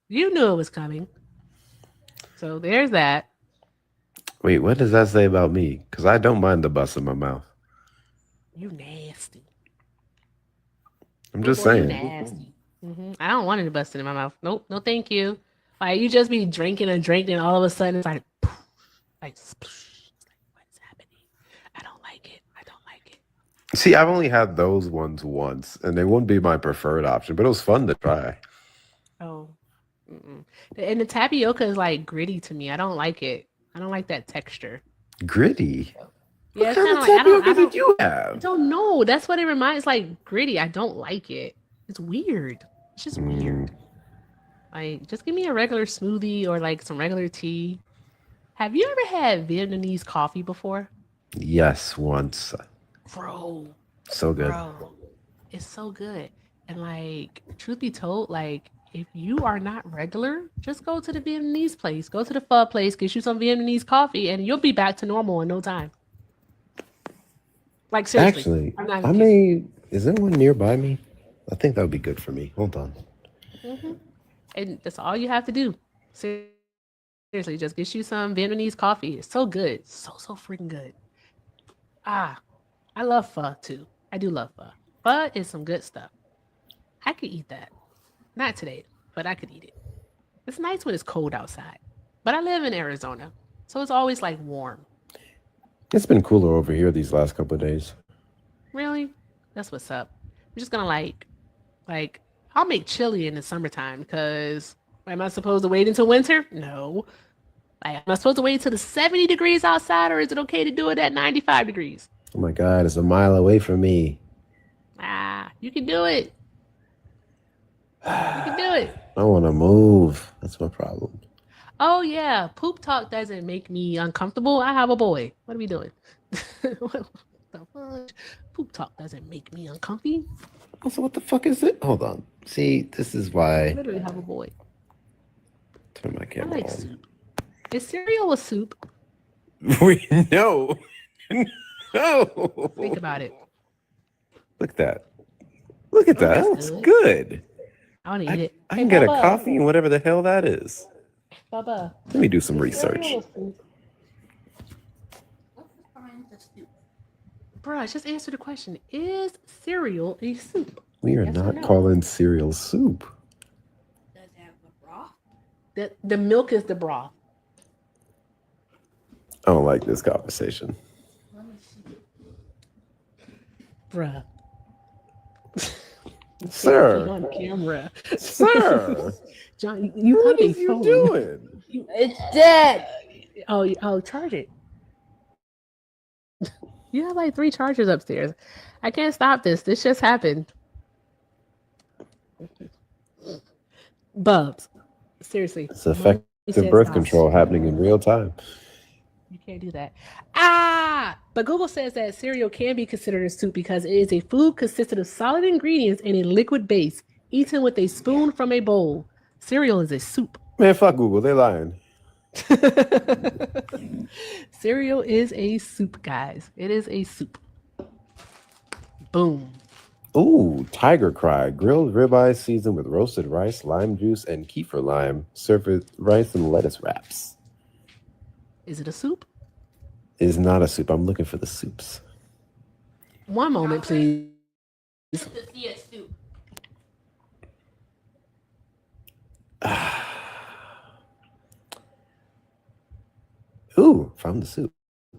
You knew it was coming. So there's that. Wait, what does that say about me? Because I don't mind the bust in my mouth. You nasty. I'm just Boy, you saying. nasty. I don't want it to bust in my mouth. Nope, no thank you. Like you just be drinking and drinking, and all of a sudden it's like, poof, like what's happening? I don't like it. I don't like it. See, I've only had those ones once, and they wouldn't be my preferred option, but it was fun to try. Oh, and the tapioca is like gritty to me. I don't like it. I don't like that texture. Gritty? Yeah, What kind of tapioca did you I have? don't know. That's what it reminds. Like gritty. I don't like it. It's weird. It's just weird. Like, just give me a regular smoothie or like some regular tea. Have you ever had Vietnamese coffee before? Yes, once. Bro. So good. Bro, it's so good. And like, truth be told, like, if you are not regular, just go to the Vietnamese place. Go to the pho place, get you some Vietnamese coffee, and you'll be back to normal in no time. Like, seriously. Actually, is there one nearby me? I think that would be good for me. Hold on. And that's all you have to do. Seriously, just get you some Vietnamese coffee. It's so good. So freaking good. I love pho too. I do love pho. Pho is some good stuff. I could eat that. Not today, but I could eat it. It's nice when it's cold outside. But I live in Arizona, so it's always like warm. It's been cooler over here these last couple of days. Really? That's what's up. I'm just gonna like I'll make chili in the summertime because am I supposed to wait until winter? No. Like, am I supposed to wait until the 70 degrees outside, or is it okay to do it at 95 degrees? Oh my God, it's a mile away from me. You can do it. You can do it. I want to move. That's my problem. Oh yeah, poop talk doesn't make me uncomfortable. I have a boy. What are we doing? What the fuck? Poop talk doesn't make me uncomfy. Also, what the fuck is it? Hold on. See, this is I why. literally have a boy. Turn my I camera like on. soup. Is cereal a soup? No. No. Think about it. Look at that. Look at that. That's That's good. I want to eat it. I can get a coffee and whatever the hell that is. Bubba. Let me do some research. Bruh, just answer the question. Is cereal a soup? We are Yes or not no? calling cereal soup. The milk is the broth. I don't like this conversation. Bruh. Sir. On camera. Sir. John, you What have a is you phone. doing? It's dead. Oh, charge it. You have like 3 chargers upstairs. I can't stop this. This just happened. Bubs. Seriously. It's effective birth control happening in real time. You can't do that. But Google says that cereal can be considered a soup because it is a food consisting of solid ingredients and a liquid base, eaten with a spoon from a bowl. Cereal is a soup. Man, fuck Google. They're lying. Cereal is a soup, guys. It is a soup. Boom. Ooh, Tiger Cry. Grilled ribeye seasoned with roasted rice, lime juice, and kefir lime. Served with rice and lettuce wraps. Is it a soup? It is not a soup. I'm looking for the soups. One moment, please. Ooh, found the soup.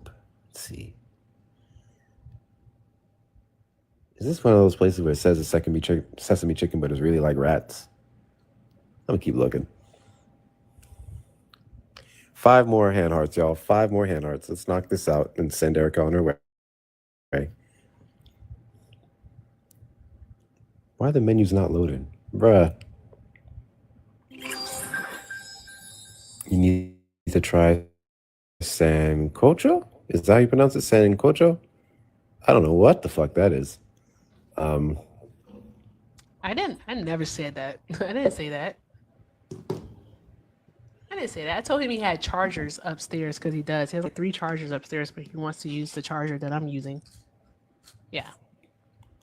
Let's see. Is this one of those places where it says it's sesame chicken, but it's really like rats? I'm gonna keep looking. 5 more hand hearts, y'all. 5 more hand hearts. Let's knock this out and send Erica on her way. Why are the menus not loading? Bruh. You need to try sancocho? Is that how you pronounce it? Sancocho? I don't know what the fuck that is. I never said that. I didn't say that. I didn't say that. I told him he had chargers upstairs because he does. He has like 3 chargers upstairs, but he wants to use the charger that I'm using. Yeah.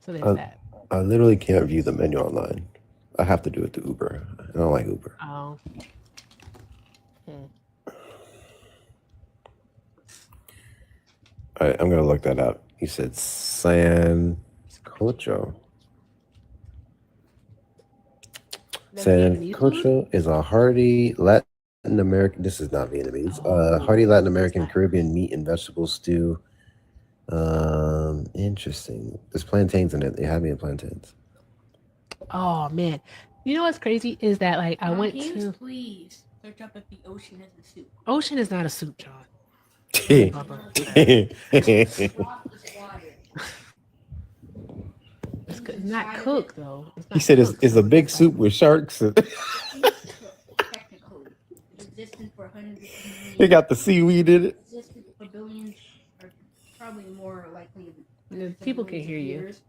So there's that. I literally can't view the menu online. I have to do it through Uber. I don't like Uber. Oh. All right, I'm gonna look that up. You said sancocho. Sancocho is a hearty Latin American. This is not Vietnamese. Hearty Latin American Caribbean meat and vegetable stew. Interesting. There's plantains in it. They have me at plantains. Oh man. You know what's crazy is that like I went to Please search up if the ocean is a soup. Ocean is not a soup, John. It's not cooked though. He said it's a big soup with sharks. Technically, it's existed for hundreds of years. They got the seaweed in it. Existed for billions, or probably more likely. People can hear you. Years.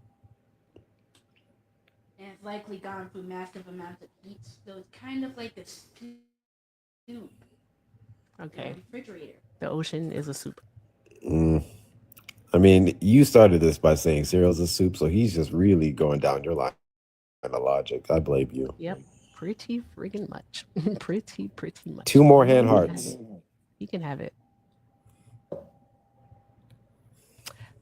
And it's likely gone through massive amounts of heat, so it's kind of like a soup. Okay. Refrigerator. The ocean is a soup. I mean, you started this by saying cereal's a soup, so he's just really going down your line of logic. I blame you. Yep. Pretty friggin' much. pretty much. 2 more hand hearts. You can have it.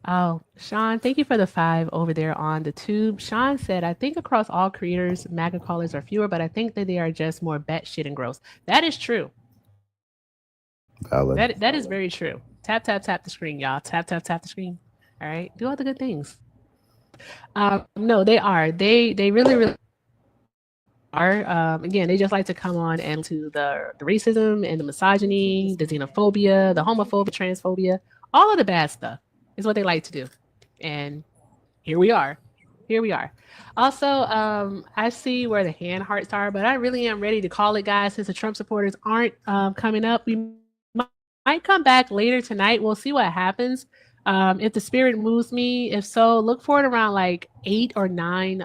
Oh, Sean, thank you for the 5 over there on the tube. Sean said, I think across all creators, MAGA callers are fewer, but I think that they are just more batshit and gross. That is true. Valid. That is very true. Tap, tap, tap the screen, y'all. Tap, tap, tap the screen. All right. Do all the good things. No, they are. They really are. Again, they just like to come on and to the racism and the misogyny, the xenophobia, the homophobia, transphobia, all of the bad stuff is what they like to do. And here we are. Also, I see where the hand hearts are, but I really am ready to call it, guys, since the Trump supporters aren't coming up. We might come back later tonight. We'll see what happens. If the spirit moves me, if so, look for it around like 8 or 9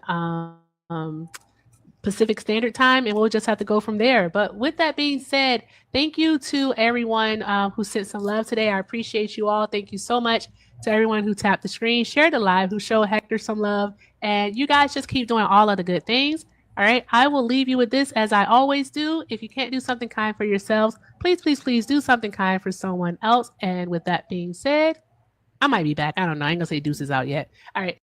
Pacific Standard Time, and we'll just have to go from there. But with that being said, thank you to everyone who sent some love today. I appreciate you all. Thank you so much to everyone who tapped the screen, shared the live, who showed Hector some love, and you guys just keep doing all of the good things. All right, I will leave you with this as I always do. If you can't do something kind for yourselves, please do something kind for someone else. And with that being said, I might be back. I don't know. I ain't gonna say deuces out yet. All right.